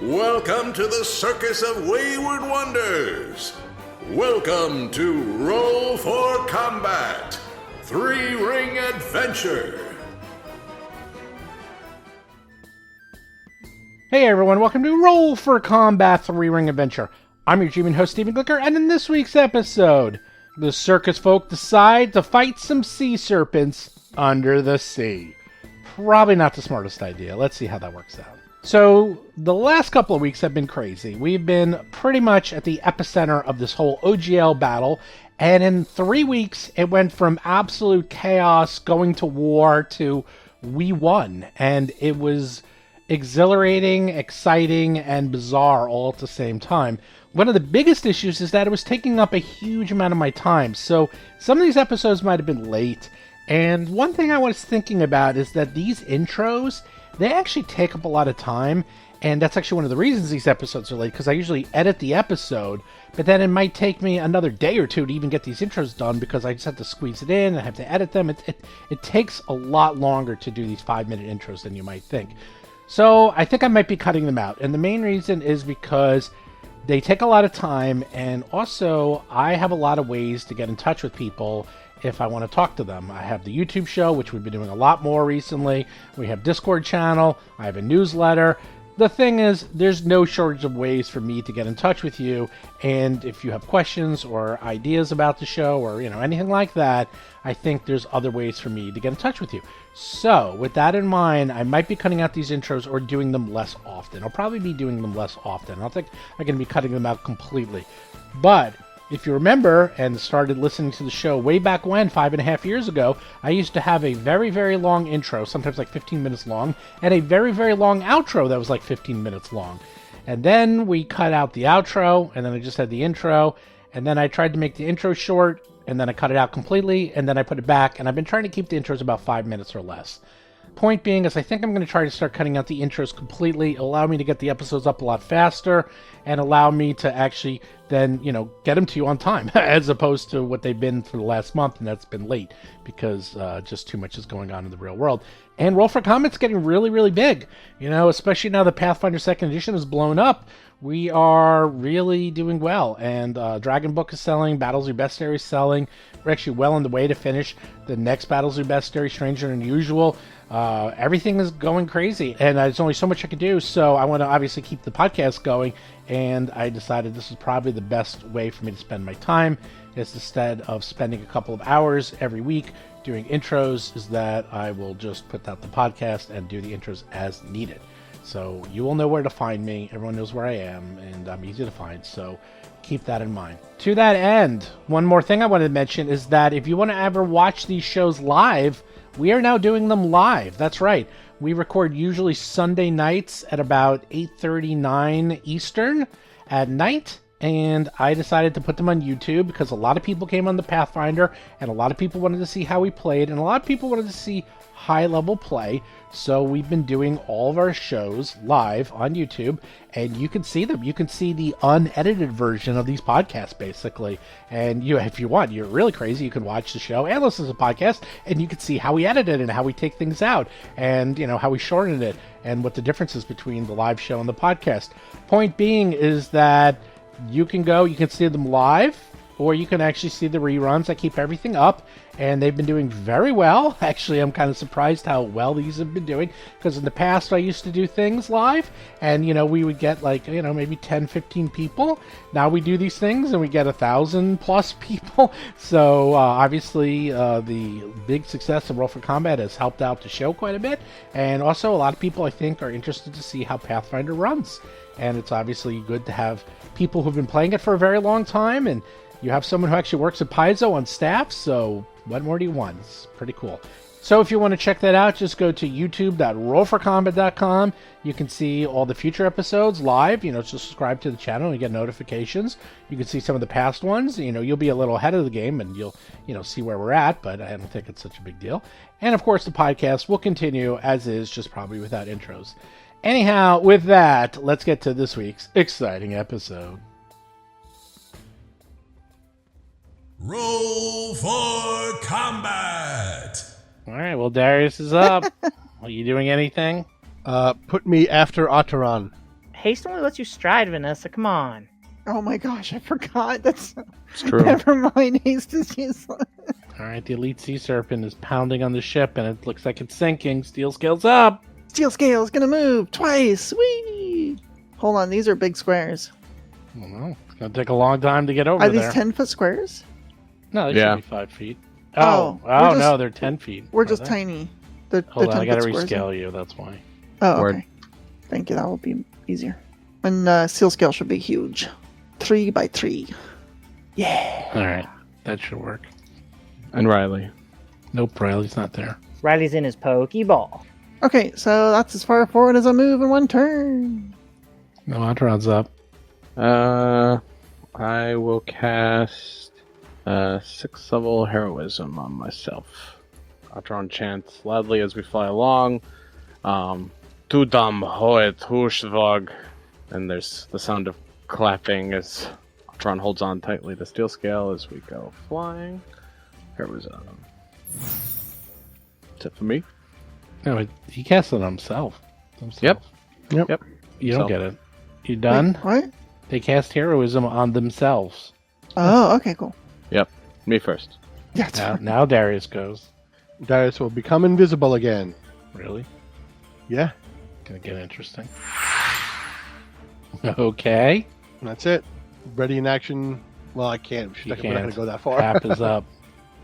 Welcome to the Circus of Wayward Wonders. Welcome to Roll for Combat, 3-Ring Adventure. Hey everyone, welcome to Roll for Combat 3-Ring Adventure. I'm your GM and host, Stephen Glicker, and in this week's episode, the circus folk decide to fight some sea serpents under the sea. Probably not the smartest idea. Let's see how that works out. So, the last couple of weeks have been crazy. We've been pretty much at the epicenter of this whole OGL battle, and in 3 weeks, it went from absolute chaos, going to war, to we won. And it was exhilarating, exciting, and bizarre all at the same time. One of the biggest issues is that it was taking up a huge amount of my time, so some of these episodes might have been late. And one thing I was thinking about is that these intros, they actually take up a lot of time, and that's actually one of the reasons these episodes are late, because I usually edit the episode, but then it might take me another day or two to even get these intros done, because I just have to squeeze it in, I have to edit them. It takes a lot longer to do these 5-minute intros than you might think. So I think I might be cutting them out, and the main reason is because they take a lot of time, and also I have a lot of ways to get in touch with people if I want to talk to them. I have the YouTube show, which we've been doing a lot more recently. We have Discord channel. I have a newsletter. The thing is, there's no shortage of ways for me to get in touch with you. And if you have questions or ideas about the show or, anything like that, I think there's other ways for me to get in touch with you. So with that in mind, I might be cutting out these intros or doing them less often. I'll probably be doing them less often. I don't think I'm going to be cutting them out completely. But if you remember and started listening to the show way back when, 5.5 years ago, I used to have a very, very long intro, sometimes like 15 minutes long, and a very, very long outro that was like 15 minutes long. And then we cut out the outro, and then I just had the intro, and then I tried to make the intro short, and then I cut it out completely, and then I put it back, and I've been trying to keep the intros about 5 minutes or less. Point being is I think I'm going to try to start cutting out the intros completely, allow me to get the episodes up a lot faster, and allow me to actually then, get them to you on time, as opposed to what they've been for the last month, and that's been late, because just too much is going on in the real world. And Roll for Combat's getting really, really big, especially now the Pathfinder 2nd Edition is blown up. We are really doing well, and Dragon Book is selling, Battles of Bestiary is selling. We're actually well on the way to finish the next Battles of Bestiary, Stranger Than Usual. Everything is going crazy, and there's only so much I can do, so I want to obviously keep the podcast going, and I decided this is probably the best way for me to spend my time, is instead of spending a couple of hours every week doing intros, is that I will just put out the podcast and do the intros as needed. So you will know where to find me, everyone knows where I am, and I'm easy to find, so keep that in mind. To that end, one more thing I wanted to mention is that if you want to ever watch these shows live, we are now doing them live. That's right. We record usually Sunday nights at about 8:39 Eastern at night, and I decided to put them on YouTube because a lot of people came on the Pathfinder, and a lot of people wanted to see how we played, and a lot of people wanted to see high-level play. So we've been doing all of our shows live on YouTube, and you can see them. You can see the unedited version of these podcasts, basically. And if you want, you're really crazy, you can watch the show and listen to the podcast, and you can see how we edit it and how we take things out, and how we shorten it, and what the difference is between the live show and the podcast. Point being is that you can see them live, or you can actually see the reruns. I keep everything up, and they've been doing very well. Actually, I'm kind of surprised how well these have been doing, because in the past I used to do things live, and we would get maybe 10, 15 people. Now we do these things and we get 1,000 plus people. So obviously the big success of Roll for Combat has helped out the show quite a bit, and also a lot of people, I think, are interested to see how Pathfinder runs. And it's obviously good to have people who've been playing it for a very long time, and you have someone who actually works at Paizo on staff, so what more do you want? It's pretty cool. So if you want to check that out, just go to youtube.rollforcombat.com. You can see all the future episodes live. Just subscribe to the channel and you get notifications. You can see some of the past ones. You'll be a little ahead of the game, and you'll see where we're at, but I don't think it's such a big deal. And of course, the podcast will continue as is, just probably without intros. Anyhow, with that, let's get to this week's exciting episode. Roll for Combat! Alright, well, Darius is up. Are you doing anything? Put me after Otteron. haste only lets you stride, Vanessa. Come on. Oh my gosh, I forgot. That's It's true. never mind. Haste is useless. All right, the elite sea serpent is pounding on the ship, and it looks like it's sinking. Steel scales up. Steel scale's gonna move twice. Whee! Hold on, these are big squares. I don't know. It's gonna take a long time to get over Are there. these 10-foot squares? No, they Yeah. should be 5 feet. Oh, Oh, we're just- no, they're 10 feet. We're Are just they? tiny. They're Hold on, I 10-foot gotta squares. rescale you. That's why. Oh, Word. okay. Thank you. That will be easier. And steel scale should be huge. 3 by 3. Yeah. All right, that should work. And Riley. Nope, Riley's not there. Riley's in his Pokeball. Okay, so that's as far forward as I move in one turn. No, Atron's up. I will cast 6th level heroism on myself. Atron chants loudly as we fly along. Tudam hoet hushvog. And there's the sound of clapping as Atron holds on tightly to steel scale as we go flying. Heroism. Is it for me? No, he cast it on himself. Yep. You don't Himself. get it. You done? Wait, what? They cast heroism on themselves. Oh, okay, cool. Yep. Me first. Yeah, it's fine. Now Darius goes. Darius will become invisible again. Really? Yeah, Gonna get interesting. Okay. and that's it. Ready in action. Well, I can't. You We're not going can't. to go that far. Cap is up.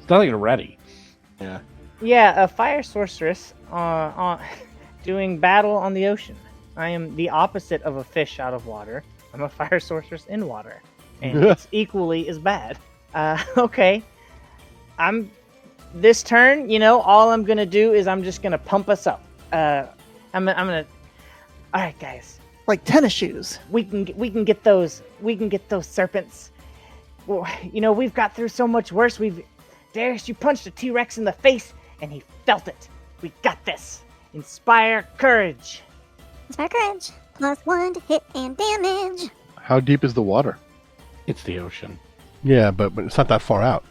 It's not like you're ready. Yeah. Yeah, a fire sorceress doing battle on the ocean. I am the opposite of a fish out of water. I'm a fire sorceress in water. And it's equally as bad. Okay. This turn, all I'm going to do is I'm just going to pump us up. I'm going to... All right, guys. Like tennis shoes. We can get those serpents. Well, we've got through so much worse. Darius, you punched a T-Rex in the face and he felt it. We got this. Inspire courage. Inspire courage. +1 to hit and damage. How deep is the water? It's the ocean. Yeah, but it's not that far out.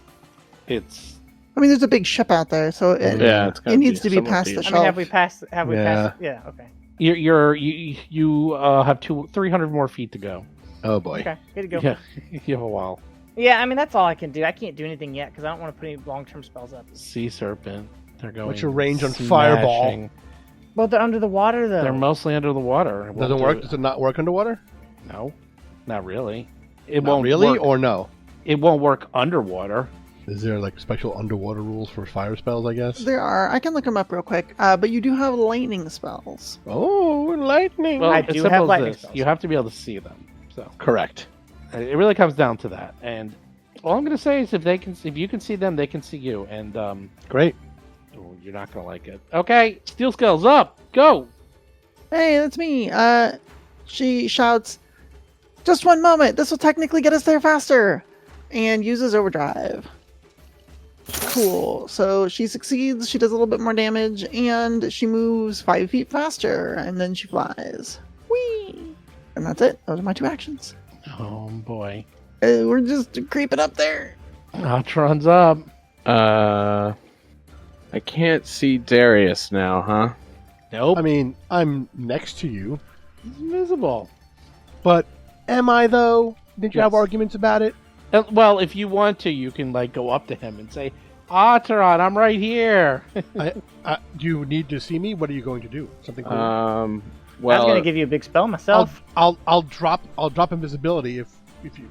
It's I mean, there's a big ship out there, so Yeah, it's gotta it needs to be somewhat past deep. the I shelf. mean, have we passed? Yeah. Yeah. Okay. you have 300 more feet to go. Oh boy. Okay. Here to go. Yeah, you have a while. Yeah. I mean, that's all I can do. I can't do anything yet because I don't want to put any long-term spells up. Sea serpent. They're going. What's your range on fireball? smashing. Well, they're under the water though. They're mostly under the water. It won't Doesn't do work? it. Does it not work underwater? No, not really. It Not won't really, work. or no? It won't work underwater. Is there like special underwater rules for fire spells? I guess. There are. I can look them up real quick. But you do have lightning spells. Oh, lightning! Well, I it's do simple have as lightning this. spells. You have to be able to see them. So Correct. it really comes down to that. And all I'm going to say is if you can see them, they can see you. And Great. oh, you're not going to like it. Okay, steel scales up. Go. Hey, that's me. She shouts, "Just one moment. This will technically get us there faster," and uses overdrive. Cool. So she succeeds. She does a little bit more damage, and she moves 5 feet faster, and then she flies. Whee! And that's it. Those are my 2 actions. Oh boy. We're just creeping up there. Atron's up. I can't see Darius now, huh? Nope. I mean, I'm next to you, He's invisible. but am I though? Did you have Yes. arguments about it? Well, if you want to, you can go up to him and say, Atron, I'm right here. Do you need to see me? What are you going to do? Something cool? I was Well, gonna give you a big spell myself. I'll drop invisibility if you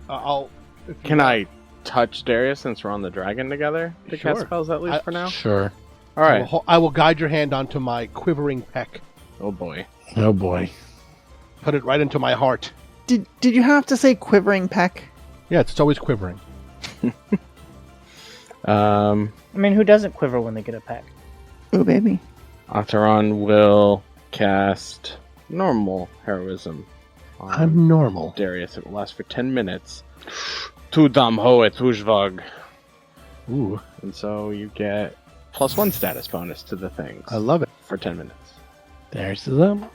can I touch Darius since we're on the dragon together to Sure. cast spells at least for now? Sure. All right. I will guide your hand onto my quivering peck. Oh boy. Oh boy. Put it right into my heart. Did you have to say quivering peck? Yeah, it's always quivering. I mean, who doesn't quiver when they get a peck? Ooh, baby. Ataran will cast normal heroism on I'm normal. Darius. It will last for 10 minutes. Tudam hoet hushvog. Ooh, And so you get +1 status bonus to the things I love it. for 10 minutes. There's them.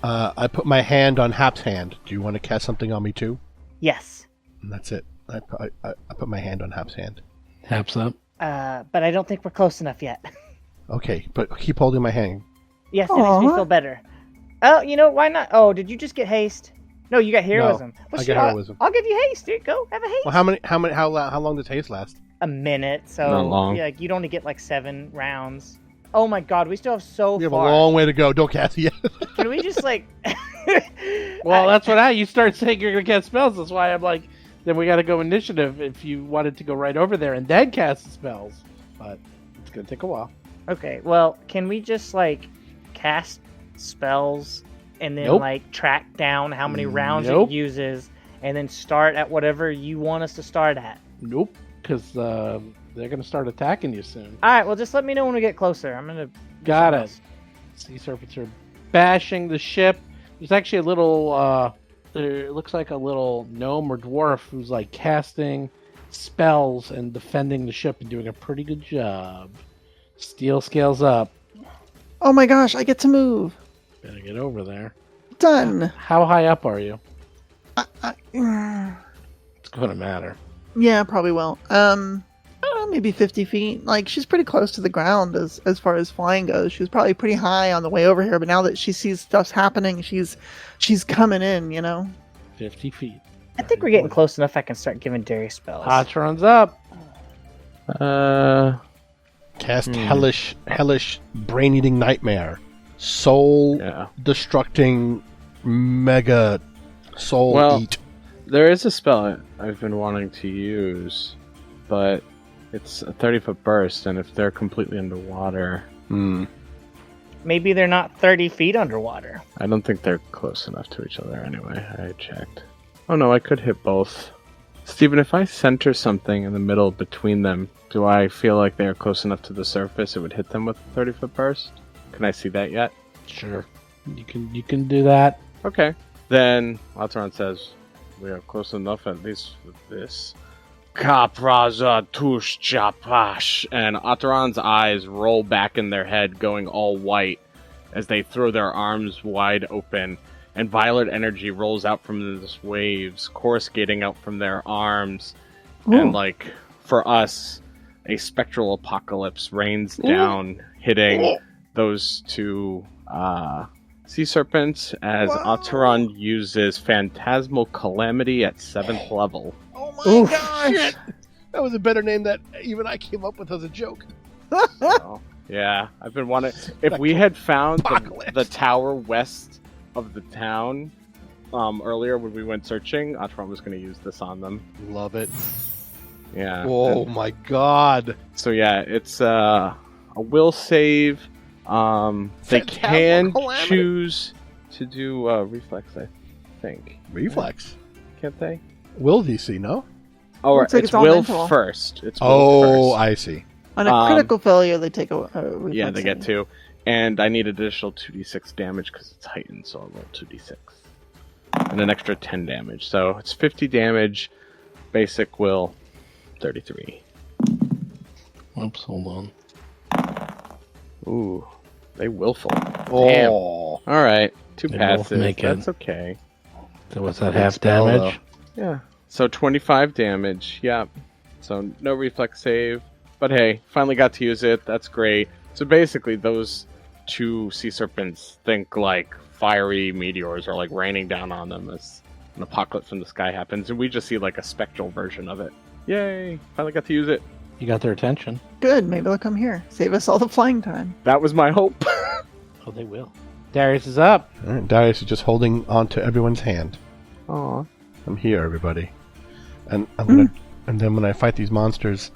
I put my hand on Hap's hand. Do you want to cast something on me too? Yes. And that's it. I put my hand on Hap's hand. Taps up. But I don't think we're close enough yet. Okay, but keep holding my hand. Yes, it makes me Aw. feel better. Oh, why not? Oh, did you just get haste? No, you got heroism. Well, I shit, got heroism. I'll give you haste, dude. Go, have a haste. Well, how long does haste last? A minute, so Not long. yeah, like, you'd only get like 7 rounds. Oh my god, we still have so We have far. a long way to go. Don't cast it yet. Can we just like? Well, that's what you start saying you're gonna cast spells. That's why I'm like, then we got to go initiative if you wanted to go right over there and then cast the spells. But it's gonna take a while. Okay, well, can we just like cast spells and then Nope. like track down how many rounds Nope. it uses, and then start at whatever you want us to start at? Nope, because they're gonna start attacking you soon. All right, well, just let me know when we get closer. I'm gonna. do Got something it. else. Sea serpents are bashing the ship. There's actually a little, it looks like a little gnome or dwarf who's like casting spells and defending the ship and doing a pretty good job. Steel scales up. Oh my gosh, I get to move. Better get over there. Done. How high up are you? Yeah, It's gonna matter. probably will. I don't know, maybe 50 feet. Like, she's pretty close to the ground as far as flying goes. She was probably pretty high on the way over here, but now that she sees stuff's happening, she's coming in, you know? 50 feet. I think we're getting close enough. I can start giving Darius spells. Hotron's up. Cast hellish, brain-eating nightmare, soul Yeah. destructing, mega soul Well- eat. There is a spell I've been wanting to use, but it's a 30-foot burst, and if they're completely underwater, Maybe they're not 30 feet underwater. I don't think they're close enough to each other anyway. I checked. Oh no, I could hit both. Steven, if I center something in the middle between them, do I feel like they are close enough to the surface it would hit them with a 30-foot burst? Can I see that yet? Sure. You can do that. Okay. Then Atron says, we are close enough at least with this. Kapraza tush chapash. And Atron's eyes roll back in their head, going all white as they throw their arms wide open. And violet energy rolls out from these waves, coruscating out from their arms. And like, for us, a spectral apocalypse rains down, hitting those two sea serpents as Atron uses Phantasmal Calamity at 7th level. Oh my gosh! Shit! That was a better name that even I came up with as a joke. So, yeah, I've been wanting. If we had found Apocalypse. the tower west of the town earlier when we went searching, Atron was going to use this on them. Love it. Yeah. Oh my god. So yeah, it's a will save. They Phantasmal can Calamity. choose to do reflex, I think. Reflex. Can't they? Will DC, no? Oh, Looks like it's it's all will mental. first. It's will Oh, first. I see. On a critical failure, they take a reflex Yeah, they get save. 2. And I need additional 2d6 damage because it's heightened, so I'll roll 2d6. And an extra 10 damage. So it's 50 damage. Basic will, 33. Oops, hold on. Ooh, they willful. Oh. Damn. Alright, 2 They both passes. make it. That's okay. So what's that, Big half spell, damage? Yeah. So 25 damage. Yeah. So no reflex save. But hey, finally got to use it. That's great. So basically, those 2 sea serpents think like fiery meteors are like raining down on them as an apocalypse from the sky happens, and we just see like a spectral version of it. Yay! Finally got to use it. You got their attention. Good, maybe they'll come here. Save us all the flying time. That was my hope. Oh, they will. Darius is up. All right, Darius is just holding on to everyone's hand. Aw. I'm here, everybody. And I'm gonna. And then when I fight these monsters,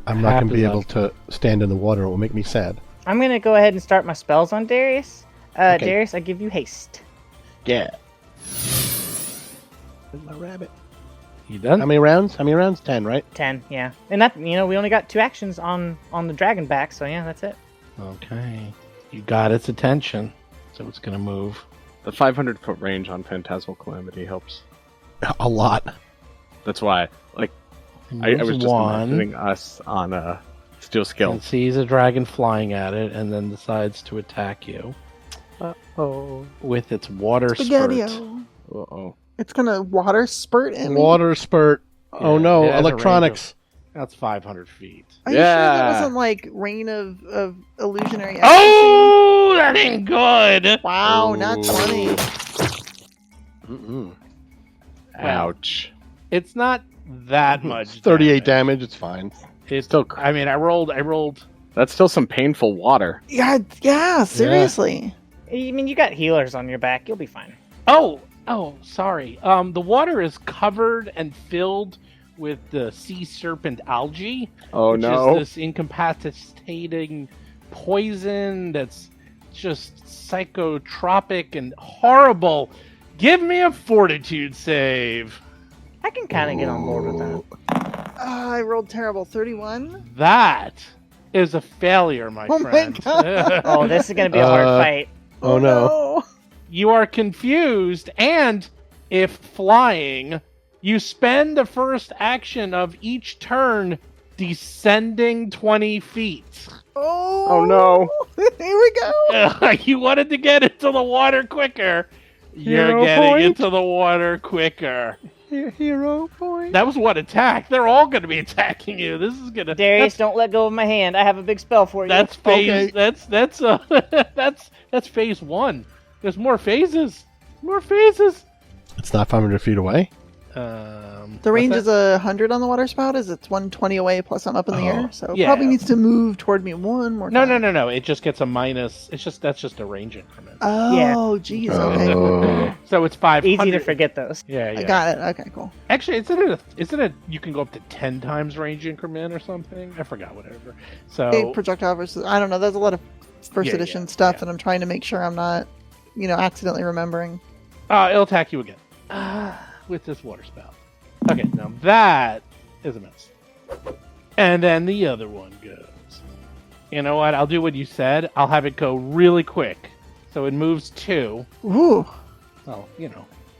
I'm not Hap gonna be is able up. to stand in the water. It will make me sad. I'm gonna go ahead and start my spells on Darius. Okay. Darius, I give you haste. Yeah. Where's my rabbit? You done? How many rounds? 10, right? 10, yeah. And that, we only got 2 actions on the dragon back, so yeah, that's it. Okay. You got its attention. So it's gonna move. The 500-foot range on Phantasmal Calamity helps. A lot. That's why, like, It I moves was just one. imagining us on a steel skill. And sees a dragon flying at it, and then decides to attack you Oh. with its water Spaghetti-o. spurt. Uh-oh. It's gonna water spurt in me. Water spurt. Oh Yeah, no! it has a range Electronics. That's 500 feet. Are you sure that Yeah. wasn't like rain of illusionary ecstasy? Oh, that ain't good. Wow, not Ooh. 20. Mm-mm. Ouch. It's not that much. 38 damage. It's fine. It's Still I mean, I rolled. That's still some painful water. Yeah, seriously. I mean, you got healers on your back. You'll be fine. Oh, sorry. The water is covered and filled with the sea serpent algae. Oh which no. is this incapacitating poison that's just psychotropic and horrible. Give me a fortitude save. I can kind of get on board with that. I rolled terrible. 31. That is a failure, my Oh my friend. God. Oh, this is going to be a hard fight. Oh no. You are confused, and if flying, you spend the first action of each turn descending 20 feet. Oh no. Here we go. You wanted to get into the water quicker. You're Hero getting point. into the water quicker. Hero point. That was one attack. They're all going to be attacking you. This is going to... Darius, don't let go of my hand. I have a big spell for you. That's phase... Okay. That's phase 1. There's more phases. More phases. It's not 500 feet away. The range is 100 on the water spout. Is it's 120 away plus I'm up in the air, so it Yeah. probably needs to move toward me one more time. No. It just gets a minus. That's just a range increment. Oh, geez. Okay. Oh. So it's 500. Easy to forget those. Yeah. I got it. Okay, cool. Actually, isn't it? You can go up to 10 times range increment or something. I forgot. Whatever. So Hey, projectile versus. I don't know. There's a lot of first Yeah, edition yeah, stuff, yeah. and I'm trying to make sure I'm not, accidentally remembering. it'll attack you again with this water spout. Okay, now that is a miss. And then the other one goes. You know what? I'll do what you said. I'll have it go really quick. So it moves 2. Ooh. Well,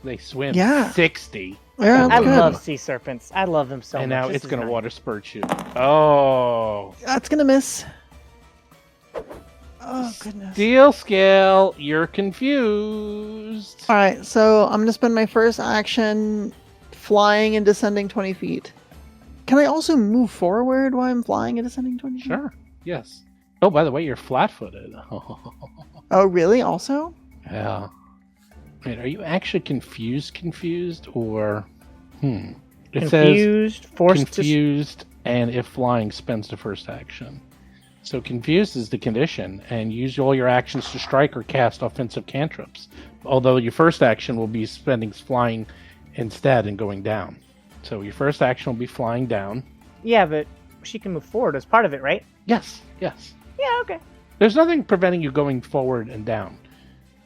they swim Yeah. 60. Yeah, I that's good. love sea serpents. I love them so and much. now This it's is going to nice. water spurt you. Oh. That's gonna miss. Oh goodness. Steel scale, you're confused. All right, so I'm gonna spend my first action flying and descending 20 feet. Can I also move forward while I'm flying and descending 20 feet? Sure. Yes. Oh, by the way, you're flat-footed. Oh, really? Also? Yeah. Wait, are you actually confused, or It says Confused, forced confused, and if flying, spends the first action. So confused is the condition, and use all your actions to strike or cast offensive cantrips. Although your first action will be spending flying instead and going down. So your first action will be flying down. Yeah, but she can move forward as part of it, right? Yes. Yeah, okay. There's nothing preventing you going forward and down.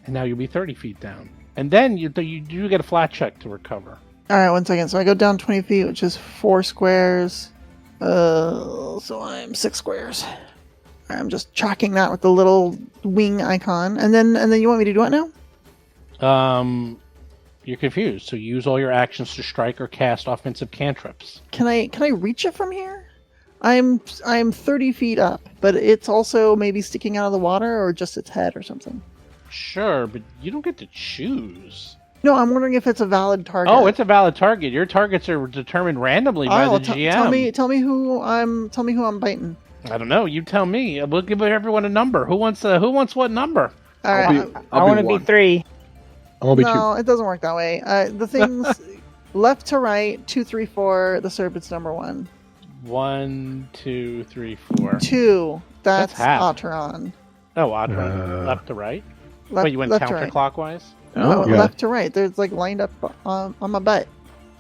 And now you'll be 30 feet down. And then you do get a flat check to recover. All right, 1 second. So I go down 20 feet, which is 4 squares. So I'm 6 squares. All right, I'm just chalking that with the little wing icon. And then you want me to do what now? You're confused, so use all your actions to strike or cast offensive cantrips. Can I reach it from here? I'm 30 feet up, but it's also maybe sticking out of the water or just its head or something. Sure, but you don't get to choose. No, I'm wondering if it's a valid target. Oh, it's a valid target. Your targets are determined randomly by the GM. Tell me who I'm biting. I don't know. You tell me. We'll give everyone a number. Who wants what number? All right. I want to be 3. I'm gonna be No, it doesn't work that way. The things left to right, 2, 3, 4. The serpent's number 1. 1, 2, 3, 4. 2. That's half. Otteron. Oh, Audra. Left to right? Left, Wait, you went left to right. counterclockwise? No, yeah. left to right. There's like lined up on my butt.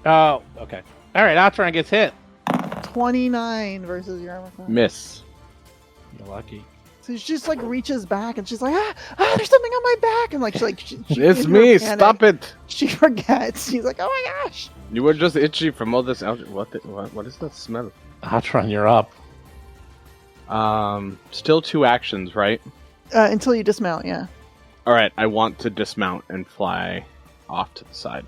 Oh, okay. All right, Audra gets hit. 29 versus your armor class. Miss. You're lucky. So she just like reaches back and she's like, there's something on my back, and she It's in her me. panic, Stop it. She forgets. She's like, oh my gosh. You were just itchy from all this algae. What is that smell? Audra, you're up. Still 2 actions, right? Until you dismount, yeah. All right. I want to dismount and fly off to the side.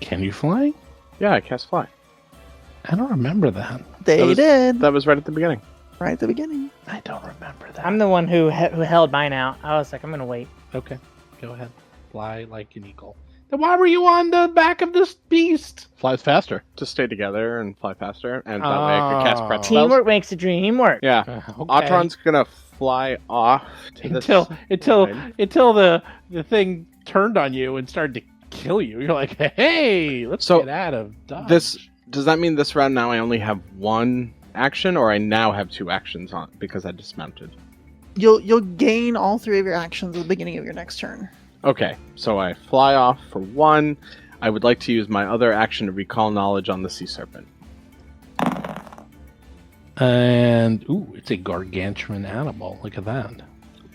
Can you fly? Yeah, I cast fly. I don't remember that. They did That was right at the beginning. right at the beginning. I don't remember that. I'm the one who held mine out. I was like, I'm going to wait. Okay, go ahead. Fly like an eagle. Then why were you on the back of this beast? flies faster. To stay together and fly faster, and that way I could cast Oh. breath spells. Teamwork makes the dream work. Yeah. Okay. Otteron's gonna fly off to until side. until the thing turned on you and started to kill you. You're like, hey, let's So, get out of dodge. Does that mean this round now I only have one action, or I now have 2 actions on because I dismounted? You'll gain all 3 of your actions at the beginning of your next turn. Okay, so I fly off for 1. I would like to use my other action to recall knowledge on the sea serpent. And it's a gargantuan animal. Look at that.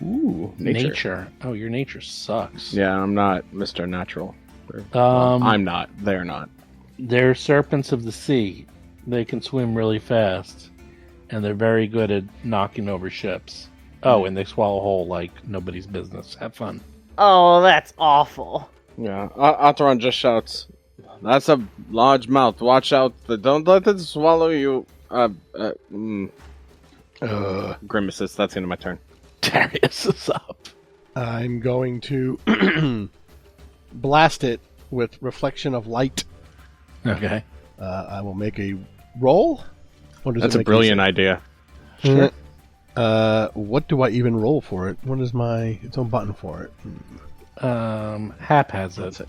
Ooh, Nature. Oh, your nature sucks. Yeah, I'm not Mr. Natural. I'm not. They're not. They're serpents of the sea. They can swim really fast, and they're very good at knocking over ships. Oh, and they swallow whole like nobody's business. Have fun. Oh, that's awful. Yeah, Atron just shouts, "That's a large mouth. Watch out! Don't let it swallow you." Grimaces. That's the end of my turn. Darius is up. I'm going to blast it with Reflection of Light. Okay. I will make a roll. That's a brilliant idea. Sure. What do I even roll for it? What is its own button for it? Hap has it.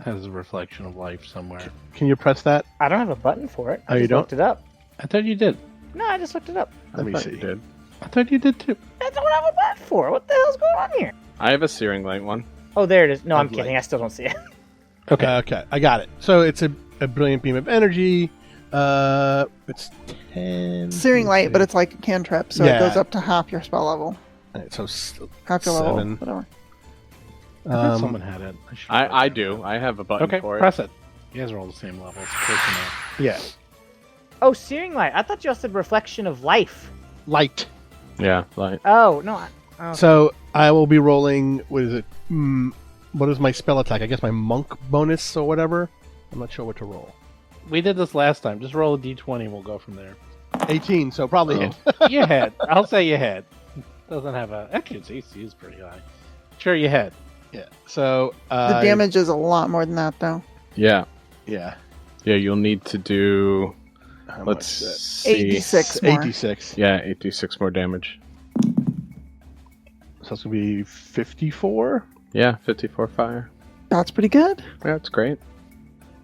Has a reflection of life somewhere. Can you press that? I don't have a button for it. I Oh, you just don't? looked it up. I thought you did. No, I just looked it up. Let me I see. did. I thought you did too. I don't have a button for it. What the hell's going on here? I have a searing light one. Oh, there it is. No, I'm Of kidding. light. I still don't see it. Okay. Okay, I got it. So it's a brilliant beam of energy. It's 10. Searing light, but it's like a cantrip, so Yeah. it goes up to half your spell level. Alright, so Half your level, 7. whatever. I thought someone had it. I do. I have a button Okay, for it. press it. You guys are all the same level. It's close enough. Yeah, Oh, searing light. I thought you all said reflection of life. light. Yeah, light. Oh, no. Oh. So I will be rolling. What is it? What is my spell attack? I guess my monk bonus or whatever. I'm not sure what to roll. We did this last time. Just roll a d20 and we'll go from there. 18, so probably hit. You had. I'll say you had. Doesn't have a... Actually, its AC is pretty high. Sure, you had. Yeah. So The damage is a lot more than that, though. Yeah. Yeah. Yeah, you'll need to do... How Let's much see. 86 is more. that? 86. Yeah, 86 more damage. So it's gonna be 54. Yeah, 54 fire. That's pretty good. Yeah, that's great.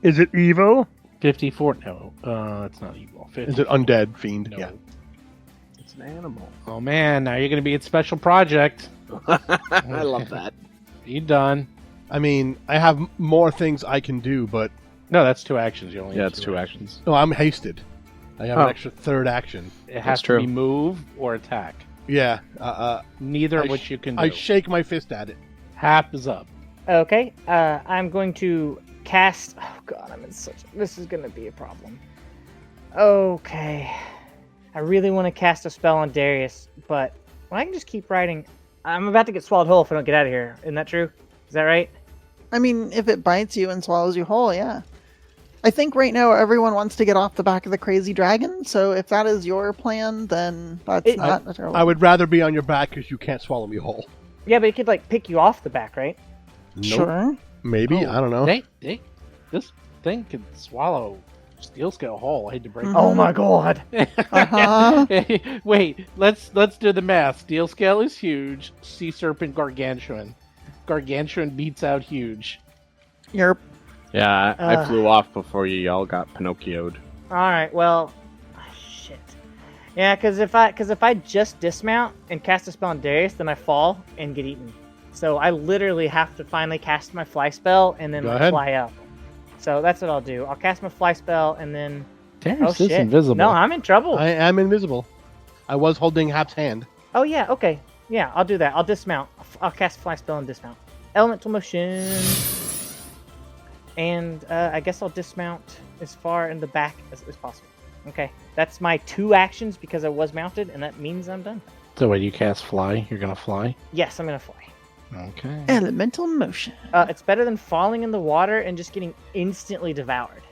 Is it evil? 54. No, it's not evil. 50. Is it undead fiend? No. Yeah. It's an animal. Oh, man. Now you're going to be at special project. I love that. You done. I mean, I have more things I can do, but No, that's 2 actions. You only Yeah, have it's 2 actions. no, I'm hasted. I have Oh. an extra third action. It That's has to true. be move or attack. Yeah. Neither I of which sh- you can do. I shake my fist at it. Hap is up. Okay. I'm going to cast... Oh, God. I'm in such... This is going to be a problem. Okay. I really want to cast a spell on Darius, but I can just keep writing... I'm about to get swallowed whole if I don't get out of here. Isn't that true? Is that right? I mean, if it bites you and swallows you whole, yeah. I think right now everyone wants to get off the back of the crazy dragon, so if that is your plan, then that's not a terrible... I would rather be on your back because you can't swallow me whole. Yeah, but it could, like, pick you off the back, right? Nope. Sure. Maybe. I don't know. This thing can swallow steel scale whole. I hate to break it. Oh, my God. Uh-huh. Wait, let's do the math. Steel scale is huge. Sea serpent gargantuan. Gargantuan beats out huge. You're... Yeah, I flew off before you all got Pinocchio'd. All right, well... shit. Yeah, because if I just dismount and cast a spell on Darius, then I fall and get eaten. So I literally have to finally cast my fly spell and then Go like, ahead. fly up. So that's what I'll do. I'll cast my fly spell and then... Darius oh, is shit. invisible. No, I'm in trouble. I am invisible. I was holding Hap's hand. Oh, yeah, okay. Yeah, I'll do that. I'll dismount. I'll cast fly spell and dismount. Elemental motion. And I guess I'll dismount as far in the back as possible. Okay, that's my 2 actions because I was mounted, and that means I'm done. So when you cast fly, you're gonna fly. Yes, I'm gonna fly. Okay. Elemental motion. It's better than falling in the water and just getting instantly devoured.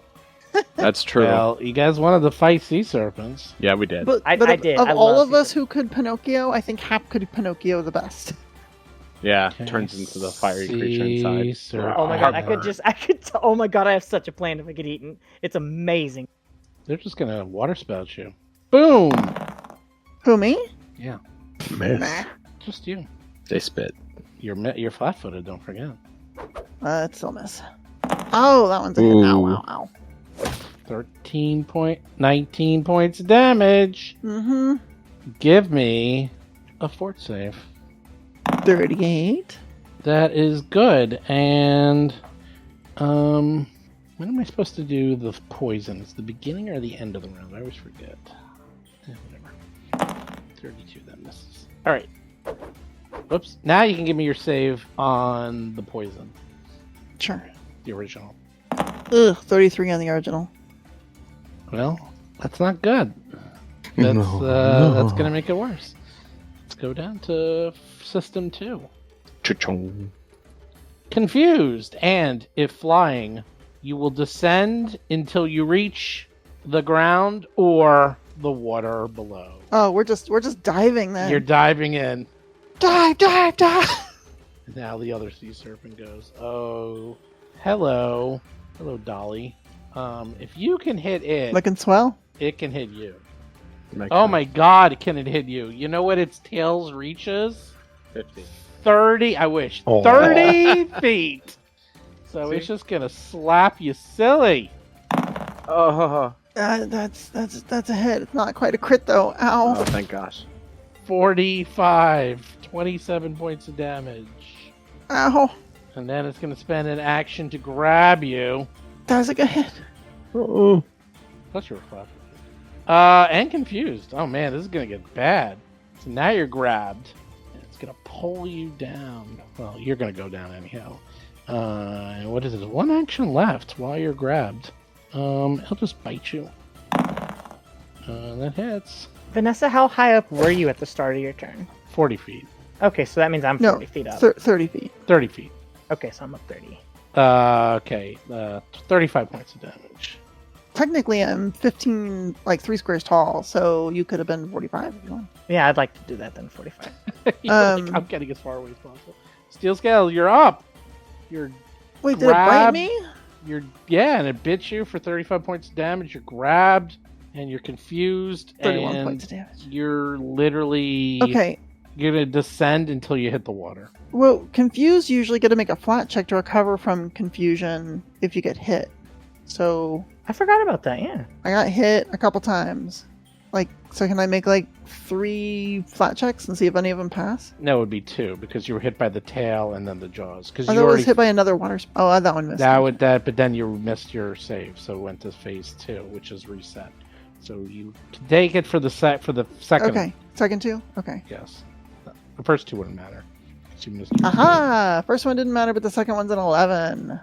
That's true. Well, you guys wanted to fight sea serpents. Yeah, we did. But, I but did. Of I all love of us Caesar. who could Pinocchio, I think Hap could Pinocchio the best. Yeah, Okay. turns into the fiery creature Sea inside. serpent. Oh my god, I could. Oh my god, I have such a plan if I get eaten. It's amazing. They're just gonna water spout you. Boom. Who, me? Yeah, Miss. Nah. just you. They spit. You're flat-footed. Don't forget. It's still miss. Oh, that one's a hit. Ow, ow, ow. 19 points of damage. Mm-hmm. Give me a fort save. 38. That is good. And when am I supposed to do the poison? It's the beginning or the end of the round? I always forget. Whatever. 32, that misses. All right. Whoops. Now you can give me your save on the poison. Sure. The original. Ugh, 33 on the original. Well, that's not good. That's gonna make it worse. Let's go down to system 2. Cha-chung. Confused, and if flying, you will descend until you reach the ground or the water below. Oh, we're just diving then. You're diving in. Dive, dive, dive. Now the other sea serpent goes, oh, hello, Dolly. If you can hit it, Looking swell. it can hit you. Makes Oh sense. my God, can it hit you? You know what its tail's reach is? 50. 30. I wish. Oh. 30 feet. So See? it's just gonna slap you silly. Oh, That's a hit. It's not quite a crit though. Ow. oh, thank gosh. 45. 27 points of damage. Ow. And then it's gonna spend an action to grab you. That was a good hit. Oh. Plus you're flat. And confused. Oh man, this is gonna get bad. So now you're grabbed. And it's gonna pull you down. Well, you're gonna go down anyhow. And what is it? One action left while you're grabbed. He'll just bite you. That hits. Vanessa, how high up were you at the start of your turn? 40 feet. Okay, so that means I'm No, 40 feet up. 30 feet. 30 feet. Okay, so I'm up 30. Okay. 35 points of damage. Technically, I'm 15, like 3 squares tall, so you could have been 45 if you want. Yeah, I'd like to do that then, 45. I'm getting as far away as possible. Steel Scale, you're up. You're Wait, did it bite Grab- me? and it bit you for 35 points of damage. You're grabbed and you're confused 31 and points of damage. you're literally Okay. you're gonna descend until you hit the water. Well, confused usually get to make a flat check to recover from confusion if you get hit. So I forgot about that, yeah. I got hit a couple times. Like, so can I make like 3 flat checks and see if any of them pass? No, it would be 2 because you were hit by the tail and then the jaws. Because I you thought I already was hit by another water. Oh, that one missed. but then you missed your save, so it went to phase 2, which is reset. So you can take it for the second. Okay, second 2. Okay. Yes, the first 2 wouldn't matter. 'Cause you missed your Aha! First one didn't matter, but the second one's an 11.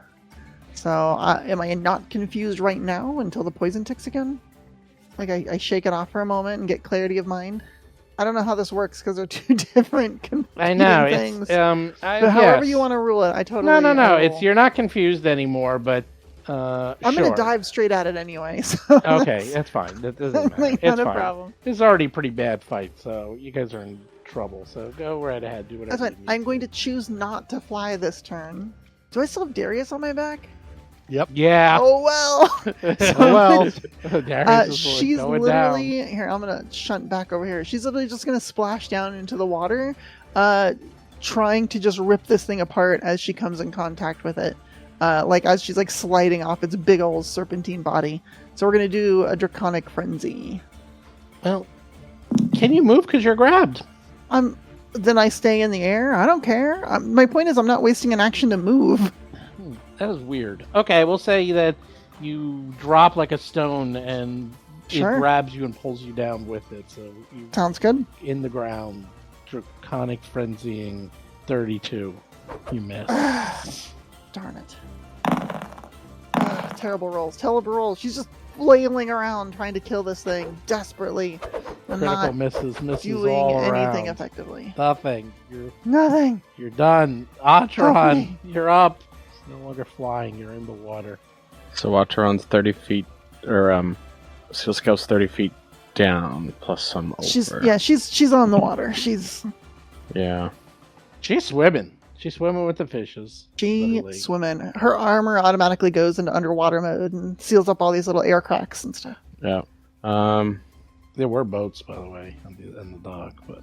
So am I not confused right now until the poison ticks again? Like I shake it off for a moment and get clarity of mind. I don't know how this works because they're 2 different competing I know things. it's But however you want to rule it, I totally. No. I will- It's you're not confused anymore, but I'm sure. gonna dive straight at it anyway. So Okay, that's fine. That doesn't matter. like, It's not a fine. problem. This is already a pretty bad fight, so you guys are in trouble. So go right ahead, do whatever. That's fine. you need I'm going to choose not to fly this turn. Do I still have Darius on my back? Yeah. Oh well. well, She's literally here. I'm gonna shunt back over here. She's literally just gonna splash down into the water, trying to just rip this thing apart as she comes in contact with it. Like as she's like sliding off its big old serpentine body. So we're gonna do a draconic frenzy. Well, can you move because you're grabbed? Then I stay in the air. I don't care. My point is, I'm not wasting an action to move. That is weird. Okay, we'll say that you drop like a stone and Sure. it grabs you and pulls you down with it. So you Sounds good. in the ground, draconic frenzying 32. You miss. Darn it. Terrible rolls. Terrible rolls. She's just flailing around trying to kill this thing desperately. And Critical not misses doing all anything around. effectively. Nothing. Nothing. You're done. Help Atron, me. you're up. It's no longer flying. You're in the water. So Wateron's 30 feet, or Steel Scale's 30 feet down, plus some over. She's on the water. She's Yeah. She's swimming. She's swimming with the fishes. literally. swimming. Her armor automatically goes into underwater mode and seals up all these little air cracks and stuff. Yeah. There were boats, by the way, on the dock, but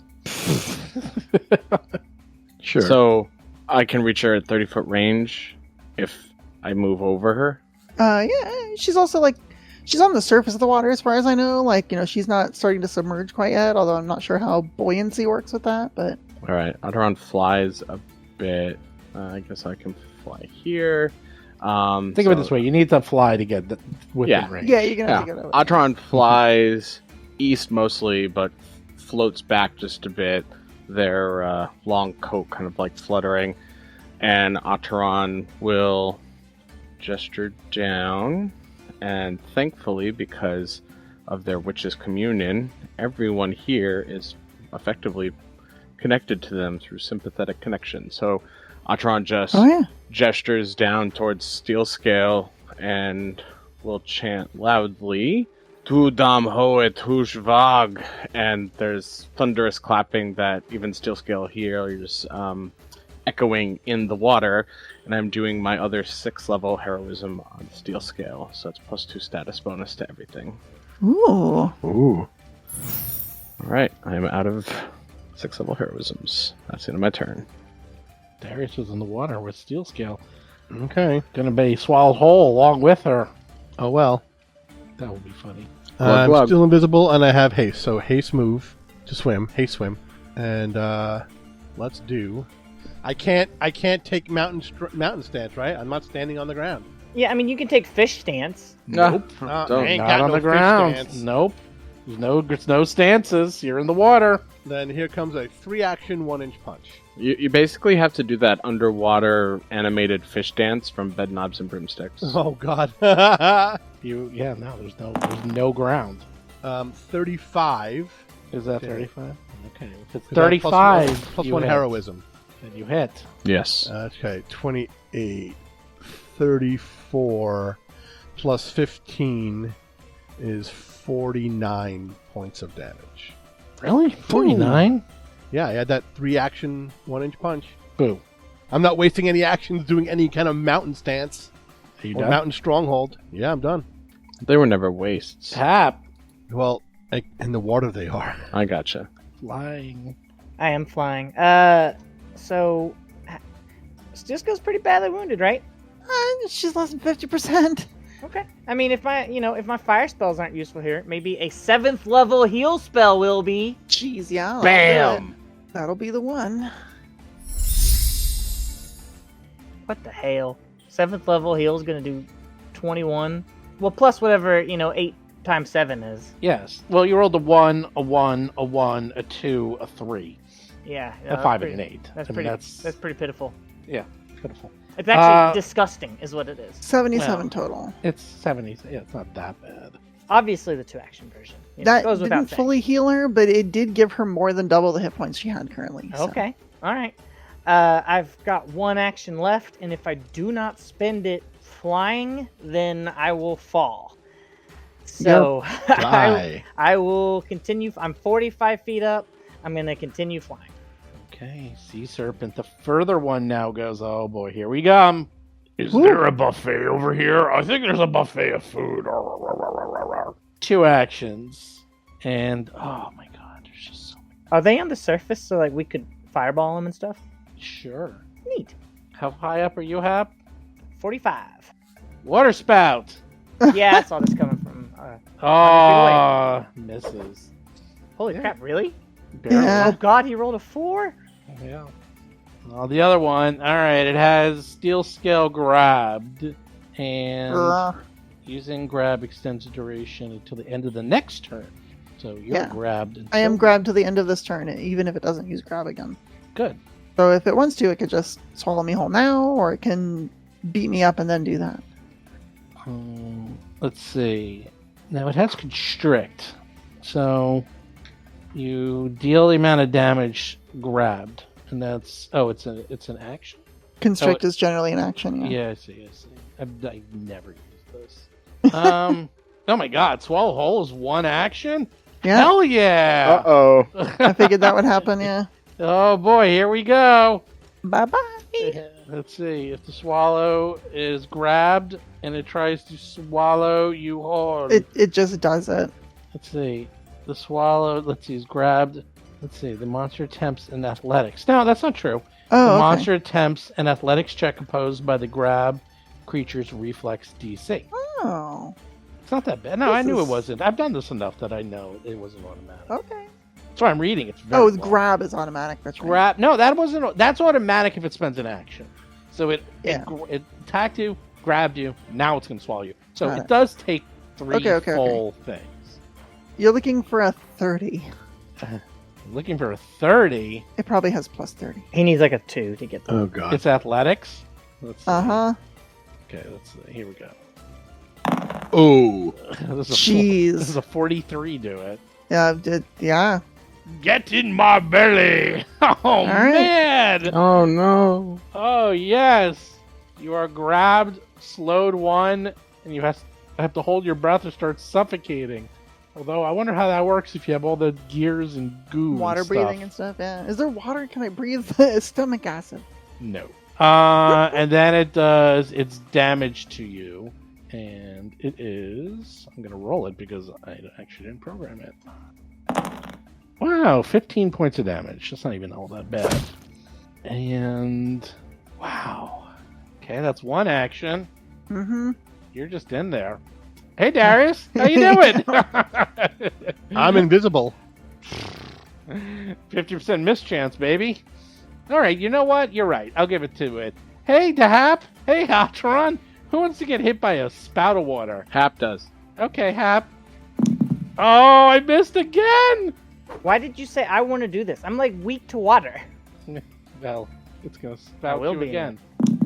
Sure. So I can reach her at 30-foot range if I move over her. Yeah, she's also like, she's on the surface of the water as far as I know. Like, she's not starting to submerge quite yet, although I'm not sure how buoyancy works with that, but... All right, Otteron flies a bit. I guess I can fly here. Think of it this way: you need to fly to get within range. Yeah, you're gonna have to go over. Otteron flies east mostly, but floats back just a bit. Their long coat kind of like fluttering, and Otteron will gesture down, and thankfully, because of their witch's communion, everyone here is effectively connected to them through sympathetic connection. So Otteron just gestures down towards Steel Scale and will chant loudly, Tu dam hoet hush vag, and there's thunderous clapping that even Steel Scale hears echoing in the water, and I'm doing my other 6th level heroism on Steel Scale, so it's +2 status bonus to everything. Ooh. Alright, I am out of 6th level heroisms. That's the end of my turn. Darius was in the water with Steel Scale. Okay. Gonna be swallowed whole along with her. Oh well. That would be funny. Glug, I'm glug. still invisible, and I have haste. So haste move to swim. Haste swim, and let's do. I can't take mountain stance, right? I'm not standing on the ground. Yeah, I mean, you can take fish stance. Nope. I ain't Not got on no the fish ground. stance. Nope. There's no stances. You're in the water. Then here comes a 3-action 1-inch punch. You basically have to do that underwater animated fish dance from Bedknobs and Broomsticks. Oh God. There's no ground. 35. Is that Okay. 35? Okay. If it's 'Cause I have 35, plus you one hit. heroism. Then you hit. Yes. Okay, 28, 34, plus 15 is 49 points of damage. Really? 49? Yeah, I had that 3-action 1-inch punch. Boo. I'm not wasting any actions doing any kind of mountain stance Are you or done? mountain stronghold. Yeah, I'm done. They were never wastes. Tap. Well, in the water they are. I gotcha. Flying. I am flying. So Stisko's pretty badly wounded, right? She's less than 50%. Okay. I mean, if my fire spells aren't useful here, maybe a 7th level heal spell will be. Jeez, yeah. I'll Bam! do it. That'll be the one. What the hell? 7th level heal is gonna do 21. Well, plus whatever 8 times 7 is. Yes. Well, you rolled a 1, a 1, a 1, a 2, a 3. Yeah. A 5 and an 8. That's I mean, that's pretty pitiful. yeah, pitiful. It's actually disgusting, is what it is. 77 Well. total. It's 70. Yeah, it's not that bad. Obviously, the 2-action version. That goes without didn't saying. fully heal her, but it did give her more than double the hit points she had currently. so. Okay. All right. I've got 1 action left, and if I do not spend it flying, then I will fall. So Die. I will continue. I'm 45 feet up. I'm going to continue flying. Okay, sea serpent. The further one now goes. Oh boy, here we come. Is there a buffet over here? I think there's a buffet of food. 2 actions, and oh my god, there's just so many. Are they on the surface so like we could fireball them and stuff? Sure. Neat. How high up are you, Hap? 45. Water spout. Yeah, I saw this coming from. Oh, misses. Holy crap! Really? Barely. Yeah. Oh god, he rolled a 4. Yeah. Well, the other one, all right, it has Steel Scale grabbed, and Ugh. using grab extends the duration until the end of the next turn. So you're Yeah. grabbed. I am until- grabbed to the end of this turn, even if it doesn't use grab again. Good. So if it wants to, it could just swallow me whole now, or it can beat me up and then do that. Let's see. Now it has constrict, so you deal the amount of damage grabbed, and that's it's an action. Constrict is generally an action. Yeah. Yeah, I see. I never used this. Oh my god, swallow whole is 1 action? Yeah. Hell yeah! Uh-oh. I figured that would happen. Yeah. Oh boy, here we go. Bye bye. Let's see. If the swallow is grabbed and it tries to swallow you hard. It just does it. Let's see. The swallow, is grabbed. Let's see. The monster attempts an athletics. No, that's not true. Oh, The okay. monster attempts an athletics check opposed by the grab creature's reflex DC. Oh, It's not that bad. No, This I knew it is- wasn't. I've done this enough that I know it wasn't automatic. okay. That's why I'm reading. It's very Oh, long. grab is automatic. That's right. Grab. No, that wasn't. That's automatic if it spends an action. So it attacked you, grabbed you. Now it's going to swallow you. So Got it it. does take 3 Okay. full things. You're looking for a 30. Looking for a 30. It probably has plus 30. He needs like a 2 to get there. Oh god. It's athletics. Let's see. Okay, let's see. Here we go. Oh. This is Jeez. This is a 43 to it. Yeah. Get in my belly. Oh, right. man. Oh no. Oh, yes. You are grabbed, slowed 1, and you have to hold your breath or start suffocating. Although, I wonder how that works if you have all the gears and goo Water and breathing stuff. and stuff. Yeah. Is there water? Can I breathe the stomach acid? No. And then it does its damage to you. And it is... I'm going to roll it because I actually didn't program it. Wow, 15 points of damage. That's not even all that bad. And... Wow. Okay, that's 1 action. Mm-hmm. You're just in there. Hey, Darius. How you doing? I'm invisible. 50% mischance, baby. All right, you know what? You're right. I'll give it to it. Hey, Dahap. Hey, Hatron. Who wants to get hit by a spout of water? Hap does. Okay, Hap. Oh, I missed again. Why did you say I want to do this? I'm like weak to water. Well, it's going to spout will you be. again.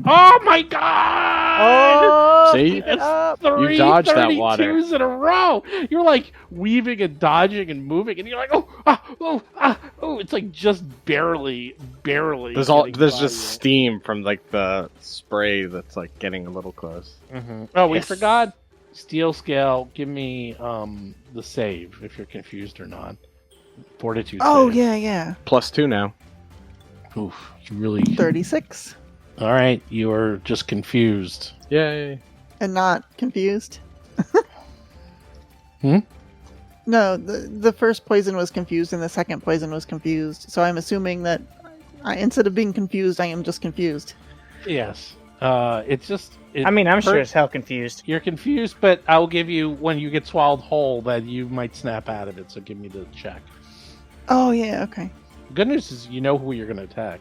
Oh, my God. Oh, See? keep it up. Three dodged that water. 32s in a row. You're like weaving and dodging and moving, and you're like, oh, it's like just barely. There's getting there's by just you. steam from like the spray that's like getting a little close. Mhm. Oh, we Yes. forgot. Steel scale. Give me the save if you're confused or not. Fortitude. Oh, save. yeah. +2 now. Oof, you really. 36. All right, you are just confused. Yay. And not confused. Hmm? No, the first poison was confused and the second poison was confused. So I'm assuming that instead of being confused, I am just confused. Yes. It's just. I mean, I'm sure as hell confused. You're confused, but I'll give you when you get swallowed whole that you might snap out of it. So give me the check. Oh, yeah, okay. Good news is you know who you're going to attack.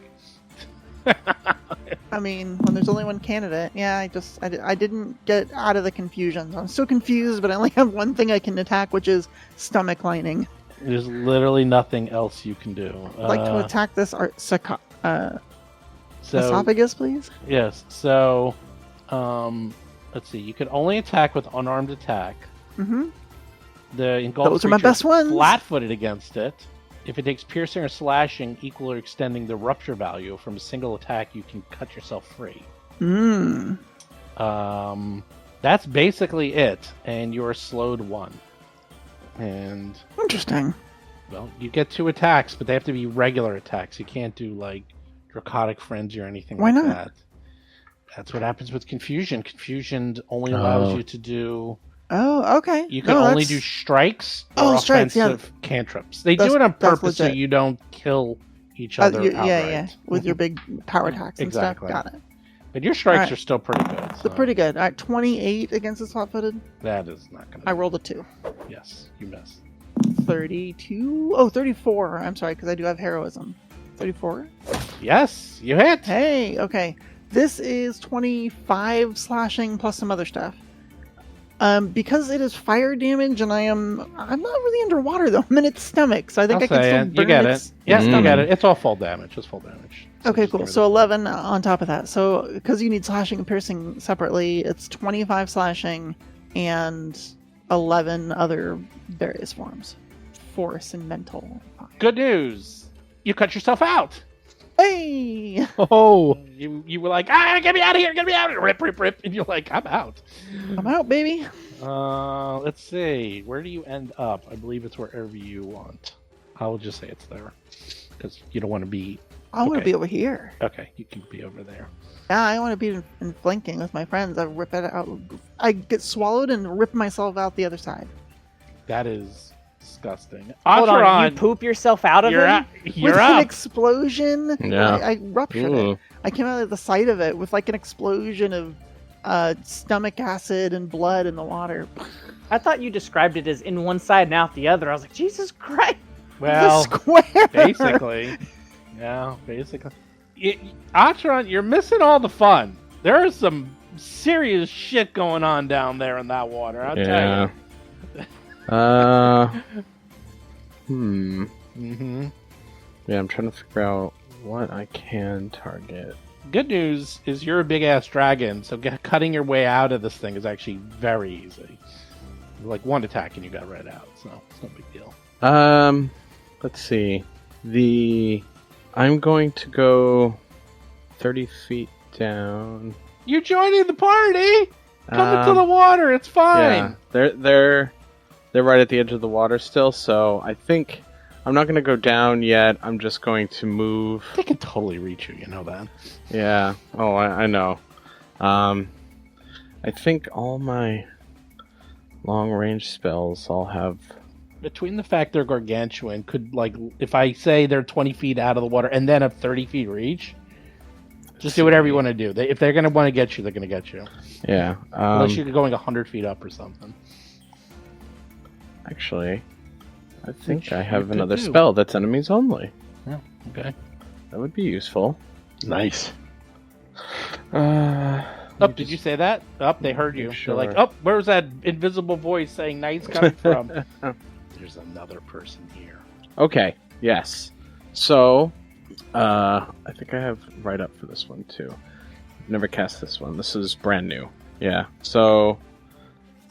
I mean, when there's only one candidate, yeah, I didn't get out of the confusion. So I'm still confused, but I only have one thing I can attack, which is stomach lining. There's literally nothing else you can do. I'd like to attack this so esophagus, please. yes. So, let's see. You can only attack with unarmed attack. Mm-hmm. The engulfed Those are my creature best ones. Flat-footed against it. If it takes piercing or slashing equal or extending the rupture value from a single attack, you can cut yourself free. Mm. That's basically it, and you're slowed 1. And Interesting. well, you get 2 attacks, but they have to be regular attacks. You can't do like Draconic Frenzy or anything Why like not? that. That's what happens with Confusion. Confusion only allows Oh. you to do. Oh, okay. You can No, only that's- do strikes or Oh, strikes, yeah. offensive cantrips. They That's- do it on that's purpose so legit. you don't kill each other outright. yeah, with your big power attacks and Exactly. stuff. Got it. But your strikes Alright. are still pretty good. So So pretty good. All right, 28 against the flat-footed. that is not going to. I rolled a 2. Yes, you missed. 32. Oh, 34. I'm sorry, because I do have heroism. 34. Yes, you hit. Hey, okay. This is 25 slashing plus some other stuff. Because it is fire damage, and I'm not really underwater though. I'm in its stomach, so I think I'll I can say still it. burn You get its it. Yeah, you Mm. get it. It's all full damage. It's full damage. So Okay, just cool. give it So a- 11 on top of that. So because you need slashing and piercing separately, it's 25 slashing and 11 other various forms. Force and mental. Good news. You cut yourself out. Hey! Oh, You were like, get me out of here, get me out of here. Rip, rip, rip. And you're like, I'm out. I'm out, baby. Let's see. Where do you end up? I believe it's wherever you want. I'll just say it's there. Because you don't want to be... I want to Okay. be over here. Okay, you can be over there. Yeah, I want to be in flanking with my friends. I rip it out. I get swallowed and rip myself out the other side. That is disgusting. Hold on, Atron, you poop yourself out of you're him? up. With You're an up. explosion. Yeah. I ruptured Ooh. it. I came out of the side of it with like an explosion of stomach acid and blood in the water. I thought you described it as in one side and out the other. I was like, Jesus Christ. Well, Square. basically. Yeah, basically. Atron, you're missing all the fun. There is some serious shit going on down there in that water, I'll tell you. Mm-hmm. Yeah, I'm trying to figure out what I can target. Good news is you're a big-ass dragon, so cutting your way out of this thing is actually very easy. Like one attack and you got right out, so it's no big deal. Let's see. I'm going to go 30 feet down. You're joining the party! Come into the water, it's fine! Yeah, they're right at the edge of the water still, so I think I'm not going to go down yet. I'm just going to move. They can totally reach you, you know that. Yeah. Oh, I know. I think all my long-range spells I'll have... Between the fact they're gargantuan, could, like, if I say they're 20 feet out of the water and then have 30 feet reach, just do whatever you want to do. If they're going to want to get you, they're going to get you. Yeah. Unless you're going 100 feet up or something. Actually, I think Which I have you another could do. spell that's enemies only. Yeah, okay. That would be useful. Nice. Oh, did you say that? Up, they heard you. Sure. They're like, oh, where was that invisible voice saying nice coming from? There's another person here. Okay, yes. So, I think I have right up for this one, too. I've never cast this one. This is brand new. Yeah, so...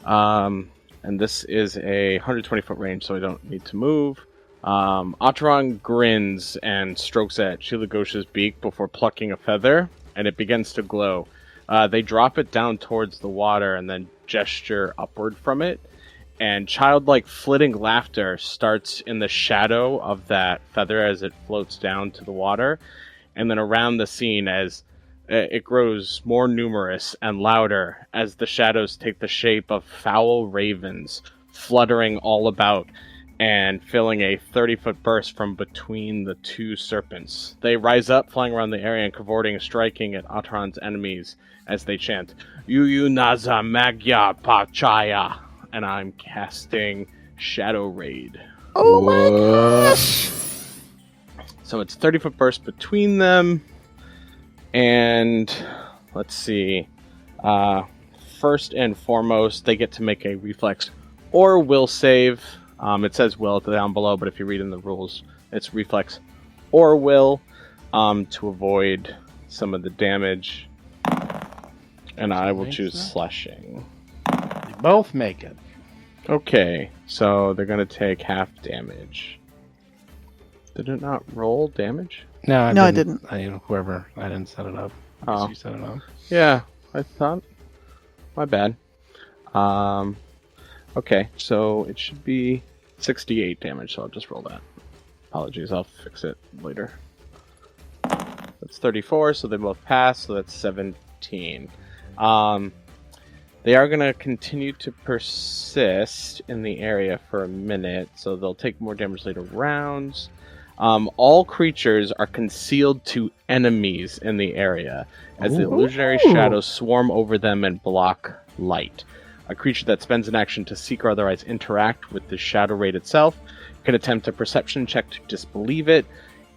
and this is a 120-foot range, so I don't need to move. Atron grins and strokes at Shilagosha's beak before plucking a feather, and it begins to glow. They drop it down towards the water and then gesture upward from it, and childlike flitting laughter starts in the shadow of that feather as it floats down to the water, and then around the scene as it grows more numerous and louder as the shadows take the shape of foul ravens fluttering all about and filling a 30-foot burst from between the two serpents. They rise up, flying around the area and cavorting, striking at Atron's enemies as they chant, Yuyu Naza Magya Pachaya, and I'm casting Shadow Raid. Oh my gosh! So it's 30-foot burst between them. And let's see. First and foremost, they get to make a reflex or will save. It says will down below, but if you read in the rules, it's reflex or will to avoid some of the damage. And I will choose slashing. They both make it. Okay, so they're going to take half damage. Did it not roll damage? No, I didn't. I didn't set it up. I guess you set it up. Yeah, I thought. My bad. Okay, so it should be 68 damage, so I'll just roll that. Apologies, I'll fix it later. That's 34, so they both pass, so that's 17. They are going to continue to persist in the area for a minute, so they'll take more damage later rounds. All creatures are concealed to enemies in the area, as the illusionary shadows swarm over them and block light. A creature that spends an action to seek or otherwise interact with the shadow raid itself can attempt a perception check to disbelieve it.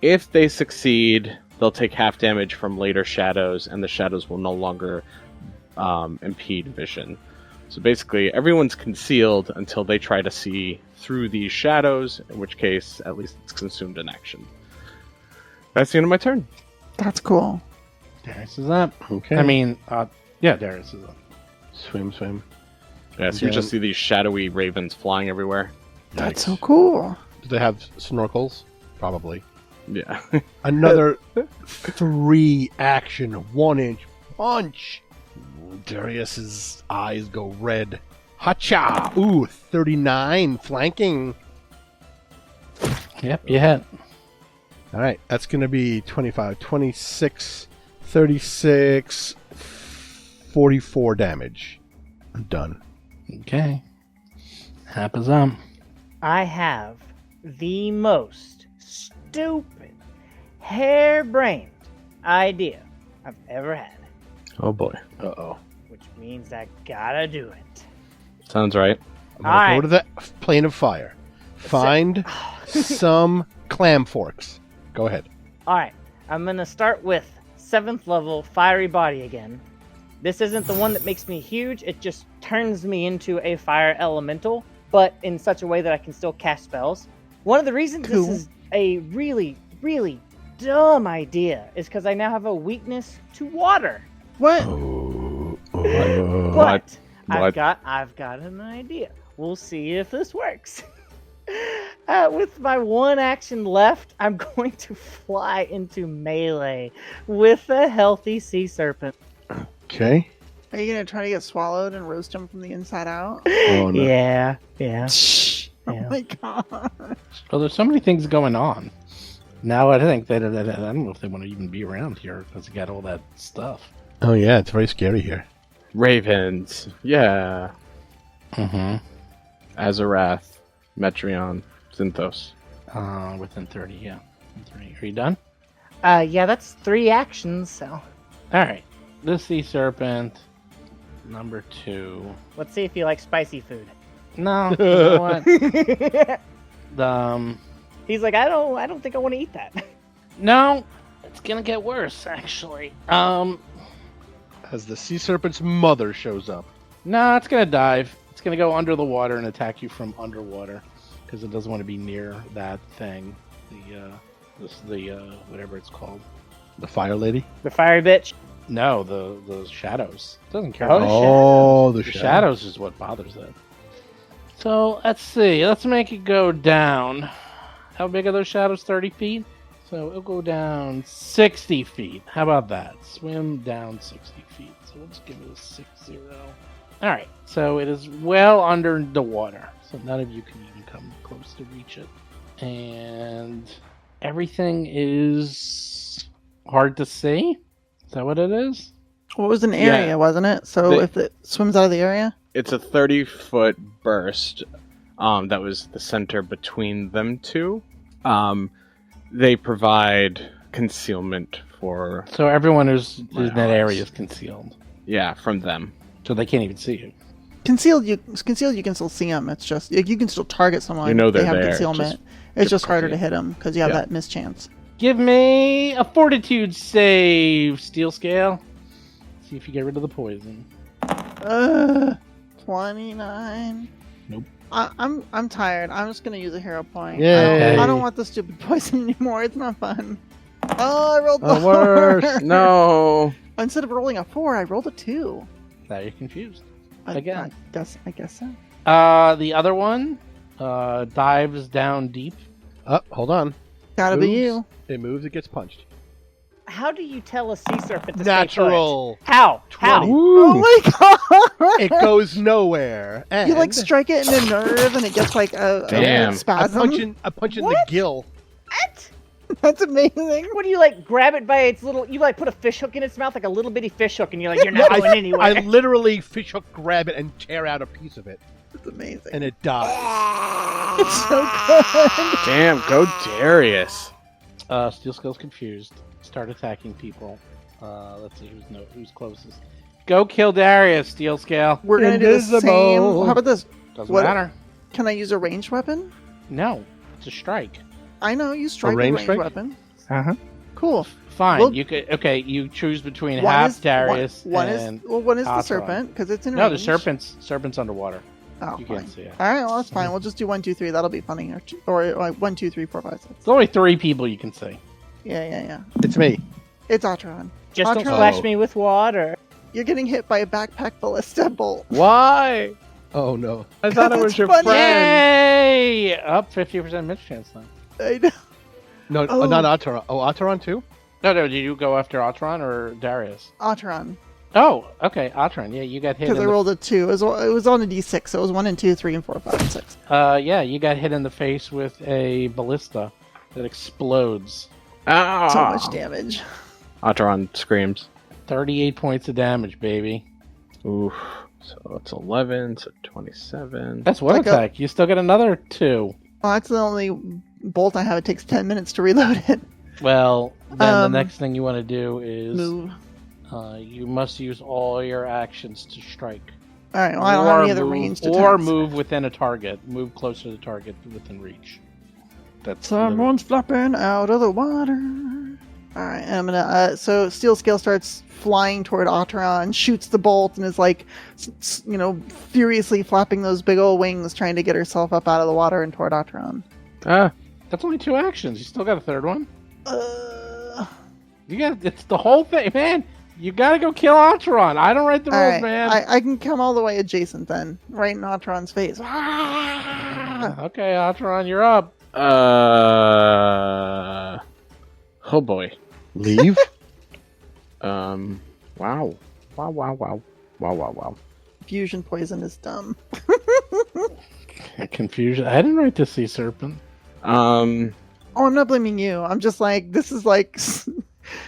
If they succeed, they'll take half damage from later shadows, and the shadows will no longer impede vision. So basically, everyone's concealed until they try to see through these shadows, in which case, at least it's consumed in action. That's the end of my turn. That's cool. Darius is up. Okay. I mean, yeah, Darius is up. Swim. Yeah, so you just see these shadowy ravens flying everywhere. That's Yikes. so cool. Do they have snorkels? Probably. Yeah. Another 3-action 1-inch punch. Darius's eyes go red. Hacha! Ooh, 39 flanking. Yep, you hit. All right, that's going to be 25, 26, 36, 44 damage. I'm done. Okay. Happens up. I have the most stupid, harebrained idea I've ever had. Oh boy. Uh-oh. which means I gotta do it. Sounds right. I'm gonna Alright. go to the plane of fire. Find some clam forks. Go ahead. Alright, I'm gonna start with 7th level Fiery Body again. This isn't the one that makes me huge, it just turns me into a fire elemental, but in such a way that I can still cast spells. One of the reasons Cool. this is a really, really dumb idea is because I now have a weakness to water. What? But What? I've got an idea. We'll see if this works. With my one action left, I'm going to fly into melee with a healthy sea serpent. Okay. Are you gonna try to get swallowed and roast him from the inside out? Oh no. Yeah. Oh Yeah. my god. Well, there's so many things going on. Now I think that I don't know if they want to even be around here because you got all that stuff. Oh yeah, it's very scary here. Ravens. Yeah. Mm-hmm. Azarath. Metreon. Zinthos. Within 30, yeah. 30. Are you done? Yeah, that's 3 actions, so All right. The sea serpent, number 2. let's see if you like spicy food. No, you know what? He's like, I don't think I want to eat that. No, it's gonna get worse actually. As the sea serpent's mother shows up. No, it's gonna dive. It's gonna go under the water and attack you from underwater because it doesn't want to be near that thing. The whatever it's called. The fire lady. The fiery bitch. No, the shadows. It doesn't care. Oh, about Oh, the the shadow. shadows is what bothers it. So let's see. Let's make it go down. How big are those shadows? 30 feet. So it'll go down 60 feet. How about that? Swim down 60 feet. So let's give it a 6-0. All right. So it is well under the water. So none of you can even come close to reach it. And everything is hard to see. Is that what it is? Well, it was an area, Yeah. wasn't it? So The- if it swims out of the area, It's a 30-foot burst. That was the center between them two. They provide concealment for So everyone who's My in that eyes. area is concealed. from them. So they can't even see you. concealed, you can still see them. It's just you can still target someone. You know if they they're have there. concealment. It's Just just harder to proceed. hit them because you have Yeah. that mischance. Give me a fortitude save, steel scale. See if you get rid of the poison. 29. Nope. I'm tired. I'm just gonna use a hero point. Yay. I don't want the stupid poison anymore. It's not fun. Oh, I rolled The the worst. No. Instead of rolling a 4, I rolled a 2. Now you're confused. I Again. I guess so. The other one dives down deep. Oh, hold on. Gotta be Moves. you. It moves, it gets punched. How do you tell a sea serpent to stay put? Natural. How? 20. Oh my god! It goes nowhere. And You like strike it in the nerve and it gets like a Damn. a spasm. punch in the What? gill. What? That's amazing. What do you like? Grab it by its little. You like put a fish hook in its mouth, like a little bitty fish hook, and you're like, you're not going anywhere. I literally fish hook grab it and tear out a piece of it, It's amazing. and it dies. It's so good. Damn, go Darius. Steel Skull's confused. Start attacking people. Let's see who's closest. Go kill Darius, Steel Scale. We're gonna do the Invisible. same. How about this? Doesn't What- matter. Can I use a ranged weapon? No, it's a strike. I know you strike a ranged ranged strike? weapon. Uh-huh. Cool. Fine. Well- you could. Okay, you choose between One half is- Darius one and is the Atron. serpent because it's in no, the range. serpent's underwater. Oh, You fine. can't see it. All right, well that's fine. We'll just do 1, 2, 3. That'll be funny. Or like 1, 2, 3, 4, 5, 6. It's only 3 people you can see. Yeah. It's me. It's Atron. Just don't Atron. splash me with water. You're getting hit by a backpack ballista bolt. Why? Oh no. I thought it was It's your funny. friend. Yay! Up 50% miss chance now. I know. No, Oh. not Ataran. Oh, Ataran too? No, did you go after Atron or Darius? Atron. Oh, okay, Atron. Yeah, you got hit. Because I In rolled a 2. It was on a d6, so it was 1 and 2, 3 and 4, 5 and 6. yeah, you got hit in the face with a ballista that explodes. Ah. So much damage. Ataran screams. 38 points of damage, baby. Oof. So it's 11, so 27. That's one Like a- attack. You still get another 2. Well, that's the only bolt I have. It takes 10 minutes to reload it. Well, then the Um, next thing you want to do is Move. You must use all your actions to strike. All right. Well, I don't have any other move, ranged or attacks. move within a target. Move closer to the target within reach. That's Someone's flopping out of the water. All right, and I'm gonna. So Steel Scale starts flying toward Otteron, shoots the bolt, and is like, furiously flapping those big old wings, trying to get herself up out of the water and toward Otteron. That's only 2 actions. You still got a third one. It's the whole thing, man. You gotta go kill Otteron. I don't write the rules, right. man. I can come all the way adjacent then, right in Otteron's face. Okay, Otteron, you're up. Oh boy. Leave? Wow. Wow. Fusion poison is dumb. Confusion. I didn't write the sea serpent. Oh, I'm not blaming you. I'm just like, this is like,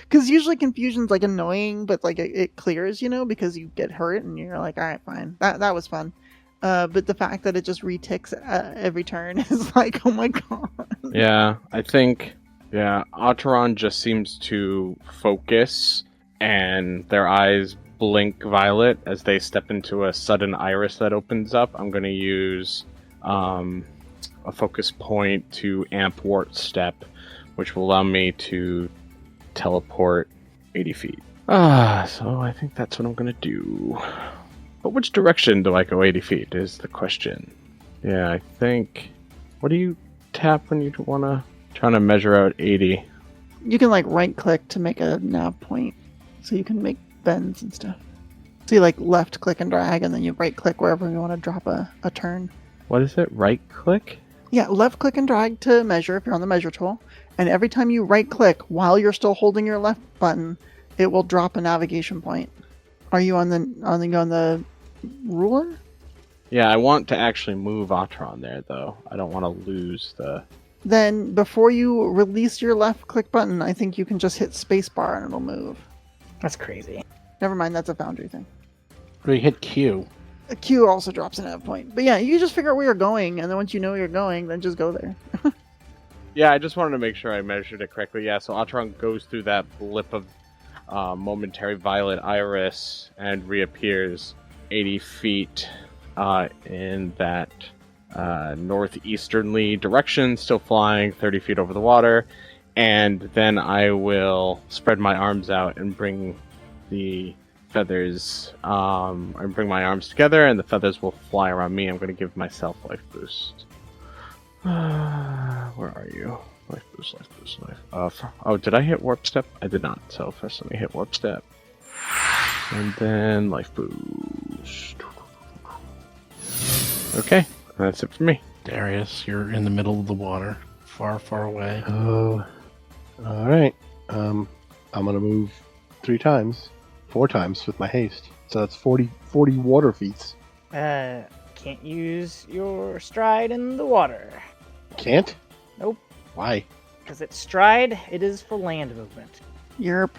because usually confusion's like annoying, but like it clears, because you get hurt and you're like, all right, fine. That was fun. But the fact that it just reticks every turn is like, oh my god. Yeah, I think, Otteron just seems to focus, and their eyes blink violet as they step into a sudden iris that opens up. I'm going to use a focus point to amp Wart Step, which will allow me to teleport 80 feet. So I think that's what I'm going to do. But which direction do I go 80 feet is the question. Yeah, I think... What do you tap when you want to... Trying to measure out 80? You can like right click to make a nav point, so you can make bends and stuff. So you like left click and drag, and then you right click wherever you want to drop a turn. What is it? Right click? Yeah, left click and drag to measure if you're on the measure tool. And every time you right click while you're still holding your left button, it will drop a navigation point. Are you on the ruler? Yeah, I want to actually move Otteron there, though. I don't want to lose the... Then before you release your left click button, I think you can just hit spacebar and it'll move. That's crazy. Never mind, that's a Foundry thing. Or you hit Q. A Q also drops a nav point. But yeah, you just figure out where you're going, and then once you know where you're going, then just go there. Yeah, I just wanted to make sure I measured it correctly. Yeah, so Otteron goes through that blip of momentary violet iris and reappears 80 feet in that northeasterly direction, still flying 30 feet over the water. And then I will spread my arms out and bring the feathers, and bring my arms together, and the feathers will fly around me. I'm going to give myself life boost. Where are you? Life boost. Oh, did I hit warp step? I did not. So first let me hit warp step. And then life boost. Okay, that's it for me. Darius, you're in the middle of the water. Far, far away. Oh. Alright. I'm gonna move 4 times with my haste. So that's 40 water feet. Can't use your stride in the water. Can't? Nope. Why? Because it's stride, it is for land movement. Yerp.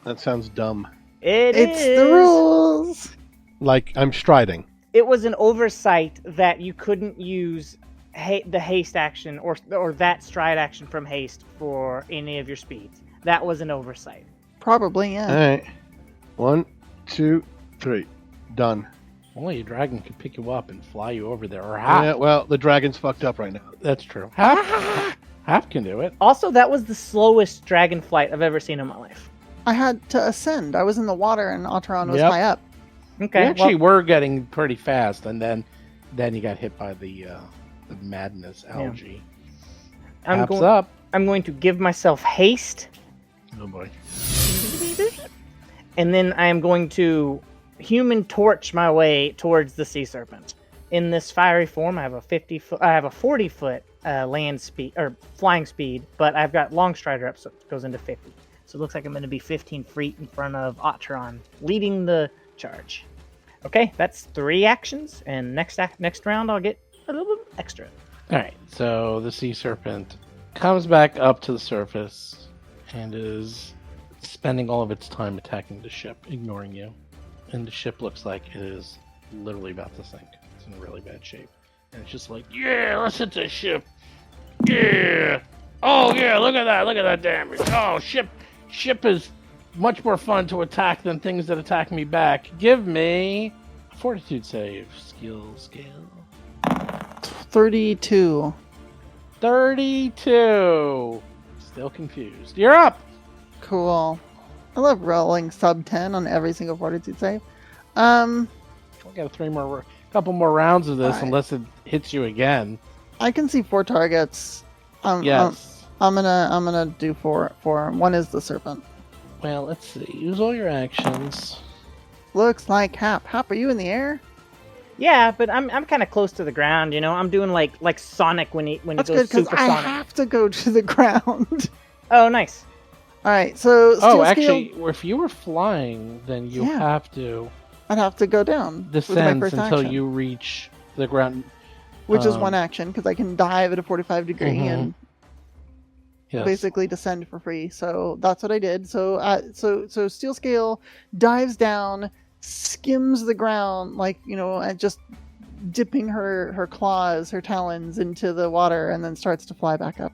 That sounds dumb. It's the rules! Like, I'm striding. It was an oversight that you couldn't use the haste action or that stride action from haste for any of your speeds. That was an oversight. Probably, yeah. Alright. 1, 2, 3. Done. Only a dragon could pick you up and fly you over there. Or half. Yeah, well, the dragon's fucked up right now. That's true. Half can do it. Also, that was the slowest dragon flight I've ever seen in my life. I had to ascend. I was in the water and Otteron was Yep. high up. Okay. We actually were getting pretty fast, and then you got hit by the madness algae. I'm up. going to give myself haste, Oh boy. and then I am going to human torch my way towards the sea serpent. In this fiery form, I have a 40 foot land speed or flying speed, but I've got long strider up, so it goes into 50. So it looks like I'm going to be 15 feet in front of Otteron, leading the charge. Okay, that's 3 actions, and next round I'll get a little bit extra. All right. So the sea serpent comes back up to the surface and is spending all of its time attacking the ship, ignoring you. And the ship looks like it is literally about to sink. It's in really bad shape. And it's just like, yeah, let's hit the ship. Yeah. Oh yeah, look at that damage. Oh, ship is much more fun to attack than things that attack me back. Give me a fortitude save. Skill scale. 32. 32. Still confused. You're up. Cool. I love rolling sub 10 on every single fortitude save. We'll get couple more rounds of this Alright. unless it hits you again. I can see 4 targets. Yes. I'm gonna do 4. One is the serpent. Well, let's see. Use all your actions. Looks like Hap. Hap, are you in the air? Yeah, but I'm kind of close to the ground. You know, I'm doing like Sonic when he That's goes good because I supersonic. have to go to the ground. Oh, nice. All right, so steel Oh, scale, actually, if you were flying, then you Yeah. have to I'd have to go down with my descend first until action, you reach the ground. which is one action because I can dive at a 45 degree Mhm. and Yes. basically descend for free. So that's what I did. So so steel scale dives down, skims the ground and just dipping her claws, her talons into the water, and then starts to fly back up.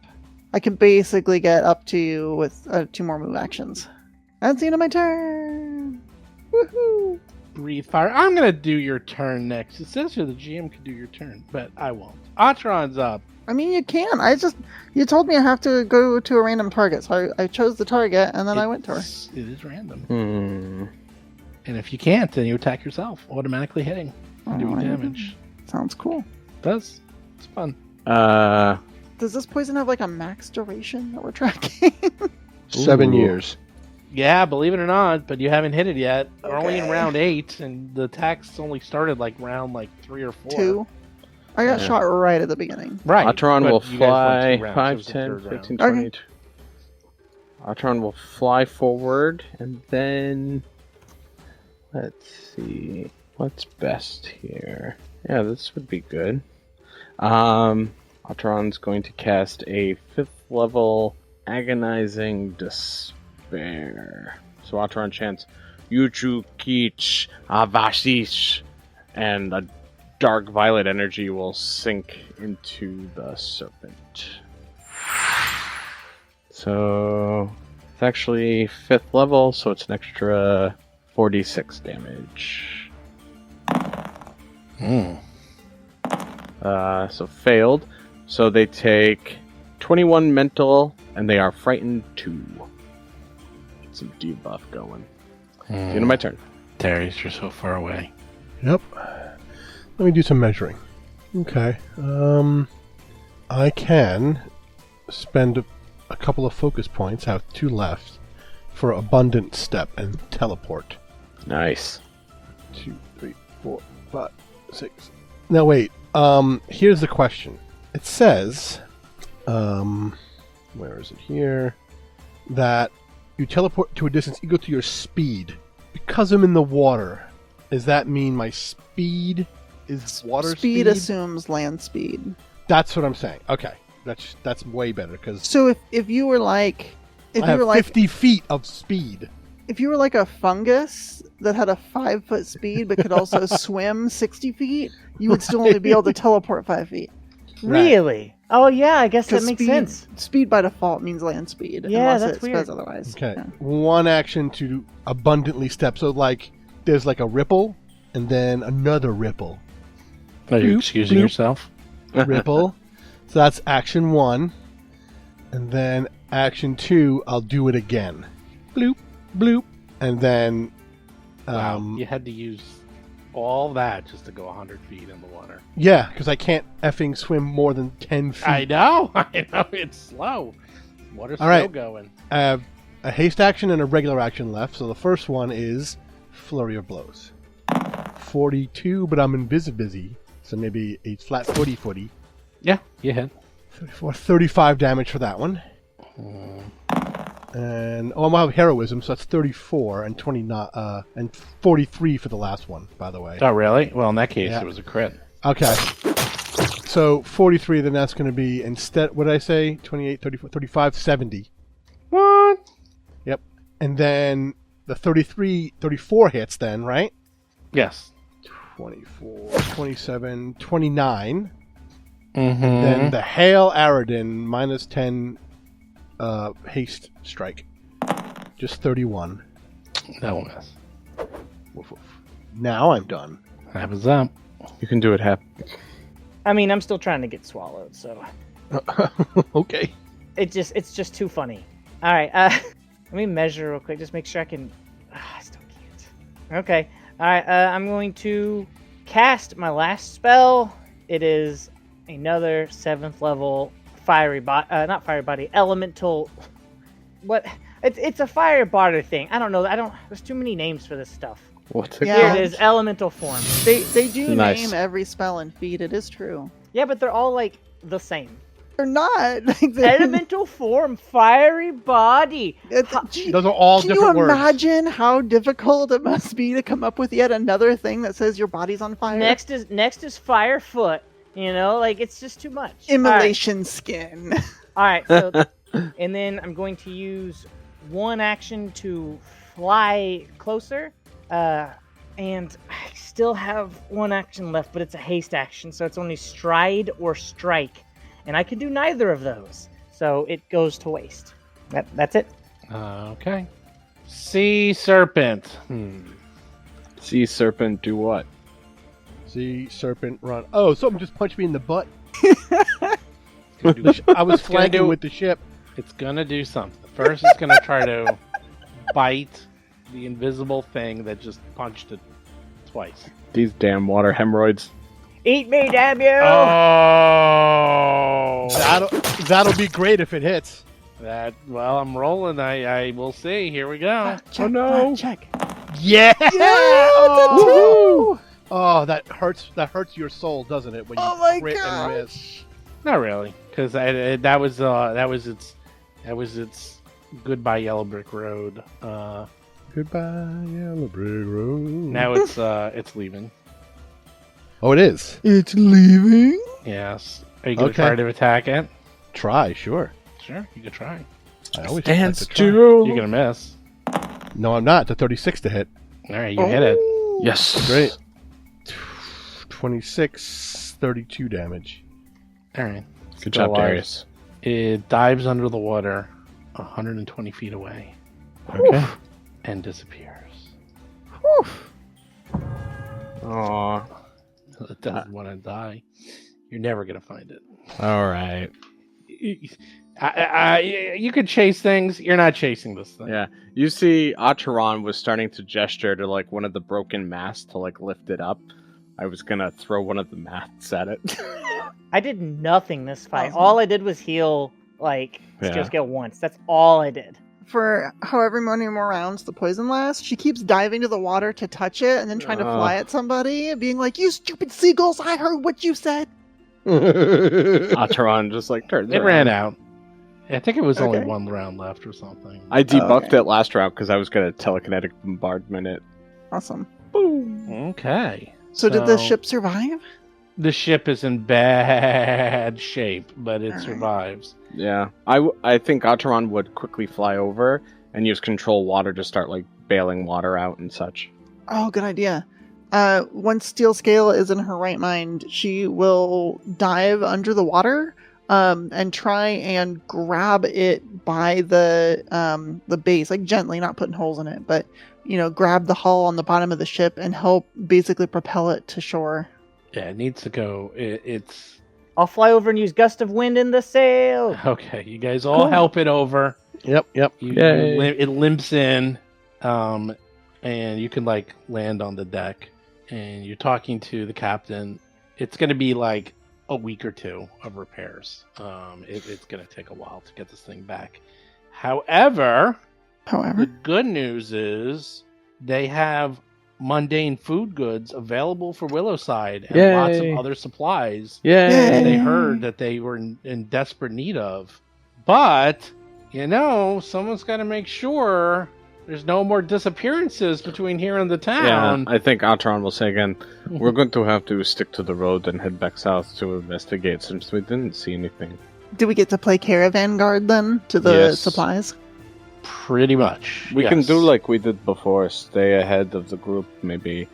I can basically get up to you with 2 more move actions. That's the end of my turn. Woohoo! Breathe fire. I'm gonna do your turn next. It says here the GM can do your turn, but I won't. Atron's up. I mean, you can. You told me I have to go to a random target, so I chose the target and then I went to her. It is random. Hmm. And if you can't, then you attack yourself, automatically hitting, doing Alright. damage. Sounds cool. Does. It's fun. Does this poison have like a max duration that we're tracking? 7 Ooh. years. Yeah, believe it or not, but you haven't hit it yet. We're only in Okay. round 8, and the attacks only started round 3 or 4. 2. I got Yeah. shot right at the beginning. Right. Atron but will you guys went 2 fly rounds, 5, it was the 10, third round. 15, Okay. 20. Atron will fly forward, and then... Let's see. What's best here? Yeah, this would be good. Atron's going to cast a 5th level Agonizing Despair. So Atron chants, Yuchu Kich Avashish, and a dark violet energy will sink into the serpent. So it's actually 5th level, so it's an extra 46 damage. So failed. So they take 21 mental, and they are frightened 2. Get some debuff going. It's the end of my turn. Darius, you're so far away. Yep. Let me do some measuring. Okay. I can spend a couple of focus points, have 2 left, for Abundant Step and Teleport. Nice. 2, 3, 4, 5, 6. Now wait. Here's the question. It says, where is it here? That you teleport to a distance equal to your speed. Because I'm in the water, does that mean my speed is water speed? Speed assumes land speed. That's what I'm saying. Okay, that's way better because So if you were like, if I you have were like, 50 feet of speed. if you were like a fungus that had a 5-foot speed but could also swim 60 feet, you would still only be able to teleport 5 feet. Right. Really? Oh yeah, I guess that 'Cause makes speed, sense. Speed by default means land speed. Yeah, unless that's it weird. says otherwise. Okay, Yeah. one action to abundantly step. So there's a ripple and then another ripple. Are you Bloop, excusing bloop. yourself? Ripple. So that's action 1. And then action 2, I'll do it again. Bloop, bloop. And then... Wow, you had to use all that just to go 100 feet in the water. Yeah, because I can't effing swim more than 10 feet. I know, it's slow. Water's All still right. going. I have a haste action and a regular action left. So the first one is Flurry of Blows. 42, but I'm busy. So maybe a flat 40. Yeah, you hit. 34, 35 damage for that one. And I'm gonna have heroism, so that's 34 and 29 and 43 for the last one, by the way. Oh, really? Well, in that case, Yeah. it was a crit. Okay. So 43, then that's going to be instead, what did I say? 28, 34, 35, 70. What? Yep. And then the 34 hits then, right? Yes. 24, 27, 29. Mm-hmm. Then the Hail Aradin minus 10 haste strike. Just 31. That will miss. Woof, woof. Now I'm done. Happens up. You can do it, Hap. I mean, I'm still trying to get swallowed, so Okay. it's just too funny. All right, let me measure real quick. Just make sure I can. I still can't. Okay. All right. I'm going to cast my last spell. It is another 7th level fiery body. Not fiery body. Elemental. What? It's a fire body thing. I don't know. There's too many names for this stuff. What's it Yeah. Here it is. Elemental form. They do Nice. name every spell and feat. It is true. Yeah, but they're all like the same. They're not. Like, they're- Elemental form, fiery body. Those are all Can you different words. imagine how difficult it must be to come up with yet another thing that says your body's on fire? Next is fire foot. You know, like it's just too much. Immolation skin. All right. So, and then I'm going to use one action to fly closer. And I still have one action left, but it's a haste action, so it's only stride or strike. And I can do neither of those. So it goes to waste. That's it. Okay. Sea serpent. Sea serpent do what? See, serpent, run. Oh, something just punched me in the butt. Gonna do- I was It's gonna flanking do- with the ship. It's gonna do something. First, it's gonna try to bite the invisible thing that just punched it twice. These damn water hemorrhoids. Eat me, damn you! Oh! That'll be great if it hits. Well, I'm rolling. I will see. Here we go. Check, no. Check. Yeah! Woo! Oh, that hurts. That hurts your soul, doesn't it? When you Oh my crit and gosh. miss. Not really, because that was its goodbye Yellow Brick Road. Goodbye, Yellow Brick Road. Now it's leaving. Oh, it is. It's leaving. Yes. Are you gonna Okay. try to attack it? Try, sure. Sure, you can try. I always Dance like to try. Drew. You're gonna miss. No, I'm not. The 36 to hit. All right, you hit it. Yes. Great. 26, 32 damage. All right. Good Still job, alive. Darius. It dives under the water, 120 feet away, Okay. and disappears. Aw. It doesn't want to die. You're never gonna find it. All right. You could chase things. You're not chasing this thing. Yeah. You see, Acheron was starting to gesture to like one of the broken masts to like lift it up. I was gonna throw one of the masts at it. I did nothing this fight. Awesome. All I did was heal, like, Yeah. skill scale once. That's all I did. For however many more rounds the poison lasts, she keeps diving to the water to touch it and then trying to fly at somebody, being like, "You stupid seagulls! I heard what you said." Acheron just like turns It around. ran out. I think it was only Okay. one round left or something. I debuffed Okay. it last round because I was gonna telekinetic bombardment it. Awesome. Okay. So did the So- ship survive? The ship is in bad shape, but it Alright. survives. Yeah. I think Acheron would quickly fly over and use control water to start like bailing water out and such. Oh, good idea. Once Steel Scale is in her right mind, she will dive under the water and try and grab it by the base, like gently, not putting holes in it, but grab the hull on the bottom of the ship and help basically propel it to shore. Yeah, it needs to go. It's I'll fly over and use gust of wind in the sail. okay. You guys all Cool. help it over. Yep. Yay. It limps in, and you can like land on the deck, and you're talking to the captain. It's going to be like a week or two of repairs. It's going to take a while to get this thing back. However, the However, good news is they have mundane food goods available for Willowside and lots Yay. of other supplies Yay! that they Yay. heard that they were in desperate need of. But, someone's got to make sure there's no more disappearances between here and the Yeah, town. I think Acheron will say again, we're going to have to stick to the road and head back south to investigate since we didn't see anything. do we get to play caravan guard then to the Yes. supplies? Pretty much. We can yes. do like we did before, stay ahead of the group, maybe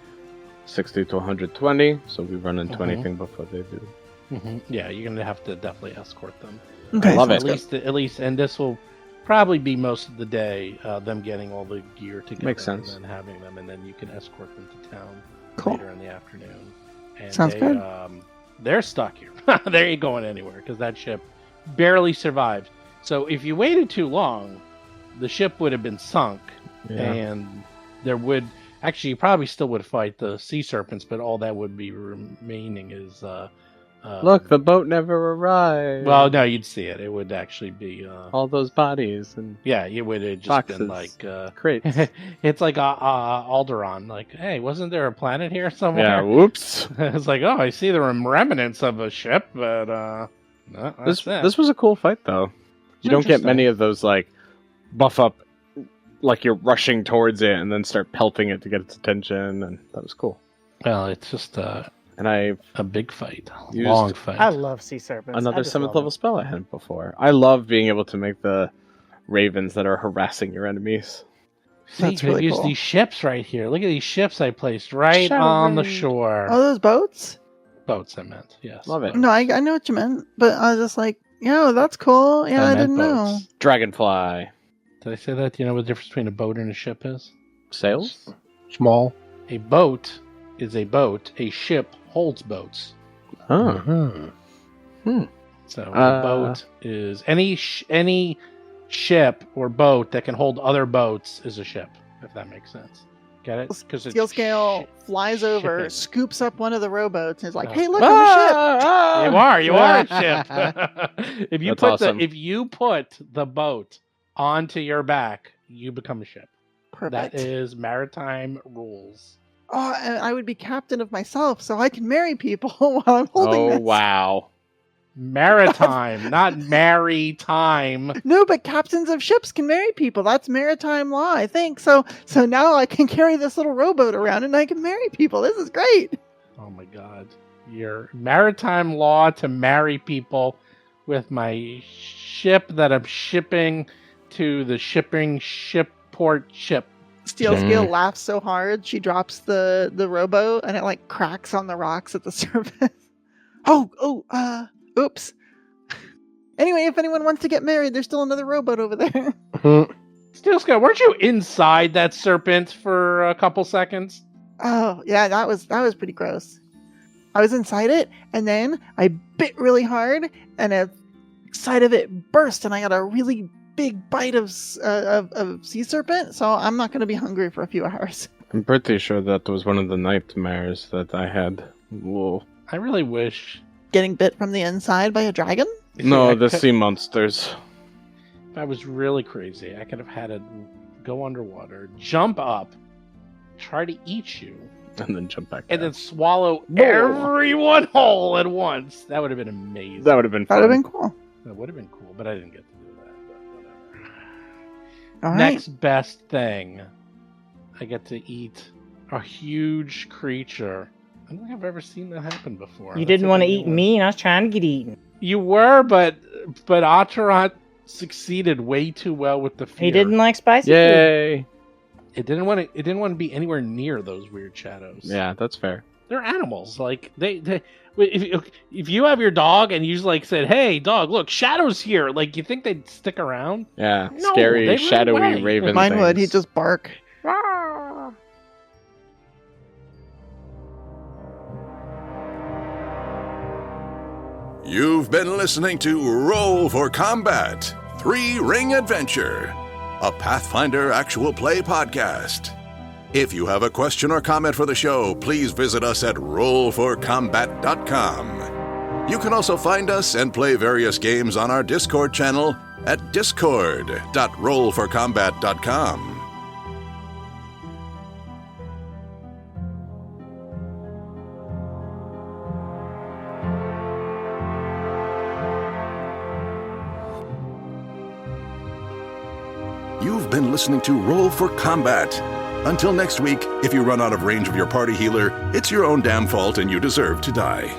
60 to 120, so we run into Mhm. anything before they do. Yeah, you're going to have to definitely escort them. Okay, love sounds it. good. At least, and this will probably be most of the day them getting all the gear together. Makes sense. And then having them, and then you can escort them to town Cool. later in the afternoon. And Sounds good. They're stuck here. They ain't going anywhere because that ship barely survived. So if you waited too long, the ship would have been sunk, and there would actually you probably still would fight the sea serpents, but all that would be remaining is Look, the boat never arrived. well, no, you'd see it. It would actually be all those bodies and yeah, it would have just boxes, been like crates. it's like Alderaan. Like, hey, wasn't there a planet here somewhere? Yeah, whoops. It's like, oh, I see the remnants of a ship, but no, that's it. This was a cool fight, though. You don't get Interesting. many of those, like, buff up, like you're rushing towards it and then start pelting it to get its attention, and that was cool. Well, it's just And I a big fight, Used- long fight. I love sea serpents. I another just 7th love level spell I had before. I love being able to make the ravens that are harassing your enemies. See, That's you could really use cool. these ships right here. Look at these ships I placed right Shadow on the Rain. shore. Oh, those boats? Boats, I meant. Yes. Love it. No, I know what you meant, but I was just like, yeah, that's cool. Yeah, I meant didn't know. boats. Dragonfly. Did I say that? Do you know what the difference between a boat and a ship is? Sails? Small. A boat is a boat. A ship holds boats. Oh. Mhm. So a boat is any ship or boat that can hold other boats is a ship. If that makes sense. Get it? Because Steel Scale flies over, shipping. scoops up one of the rowboats, and is like, Oh. hey, look, I'm a ship. You are a ship. if you That's put awesome. if you put the boat onto your back, you become a ship. Perfect. That is maritime rules. Oh, and I would be captain of myself, so I can marry people while I'm holding Oh, this. wow. Maritime, not marry time. No, but captains of ships can marry people. That's maritime law, I think. So now I can carry this little rowboat around and I can marry people. This is great. Oh my god. Your maritime law to marry people with my ship that I'm shipping to the port ship. Steel Hmm. Scale laughs so hard she drops the rowboat and it like cracks on the rocks at the surface. Oops. Anyway, if anyone wants to get married, there's still another rowboat over there. Steel Scale, weren't you inside that serpent for a couple seconds? Oh, yeah, that was pretty gross. I was inside it, and then I bit really hard, and a side of it burst, and I got a really big bite of sea serpent, so I'm not going to be hungry for a few hours. I'm pretty sure that was one of the nightmares that I had. Whoa. I really wish. Getting bit from the inside by a dragon? No, I the could- sea monsters. If I was really crazy, I could have had it go underwater, jump up, try to eat you, And then jump back and down. then swallow everyone whole at once. That would have been amazing. That would have been That fun. would have been cool. That would have been cool, but I didn't get to do that. But whatever. All right. Next best thing, I get to eat a huge creature. I don't think I've ever seen that happen before. You That's didn't like want to a new eat one. me, and I was trying to get eaten. You were, but Atarant succeeded way too well with the fear. He didn't like spicy food. Yay! It didn't want to. It didn't want to be anywhere near those weird shadows. Yeah, that's fair. They're animals. Like they if you have your dog and you just like said, "Hey, dog, look, shadows here." Like you think they'd stick around? Yeah, No, scary, they run shadowy away. raven Mine would. things. He'd just bark. You've been listening to Roll for Combat 3-Ring Adventure, a Pathfinder actual play podcast. If you have a question or comment for the show, please visit us at rollforcombat.com. You can also find us and play various games on our Discord channel at discord.rollforcombat.com. You've been listening to Roll for Combat. Until next week, if you run out of range of your party healer, it's your own damn fault and you deserve to die.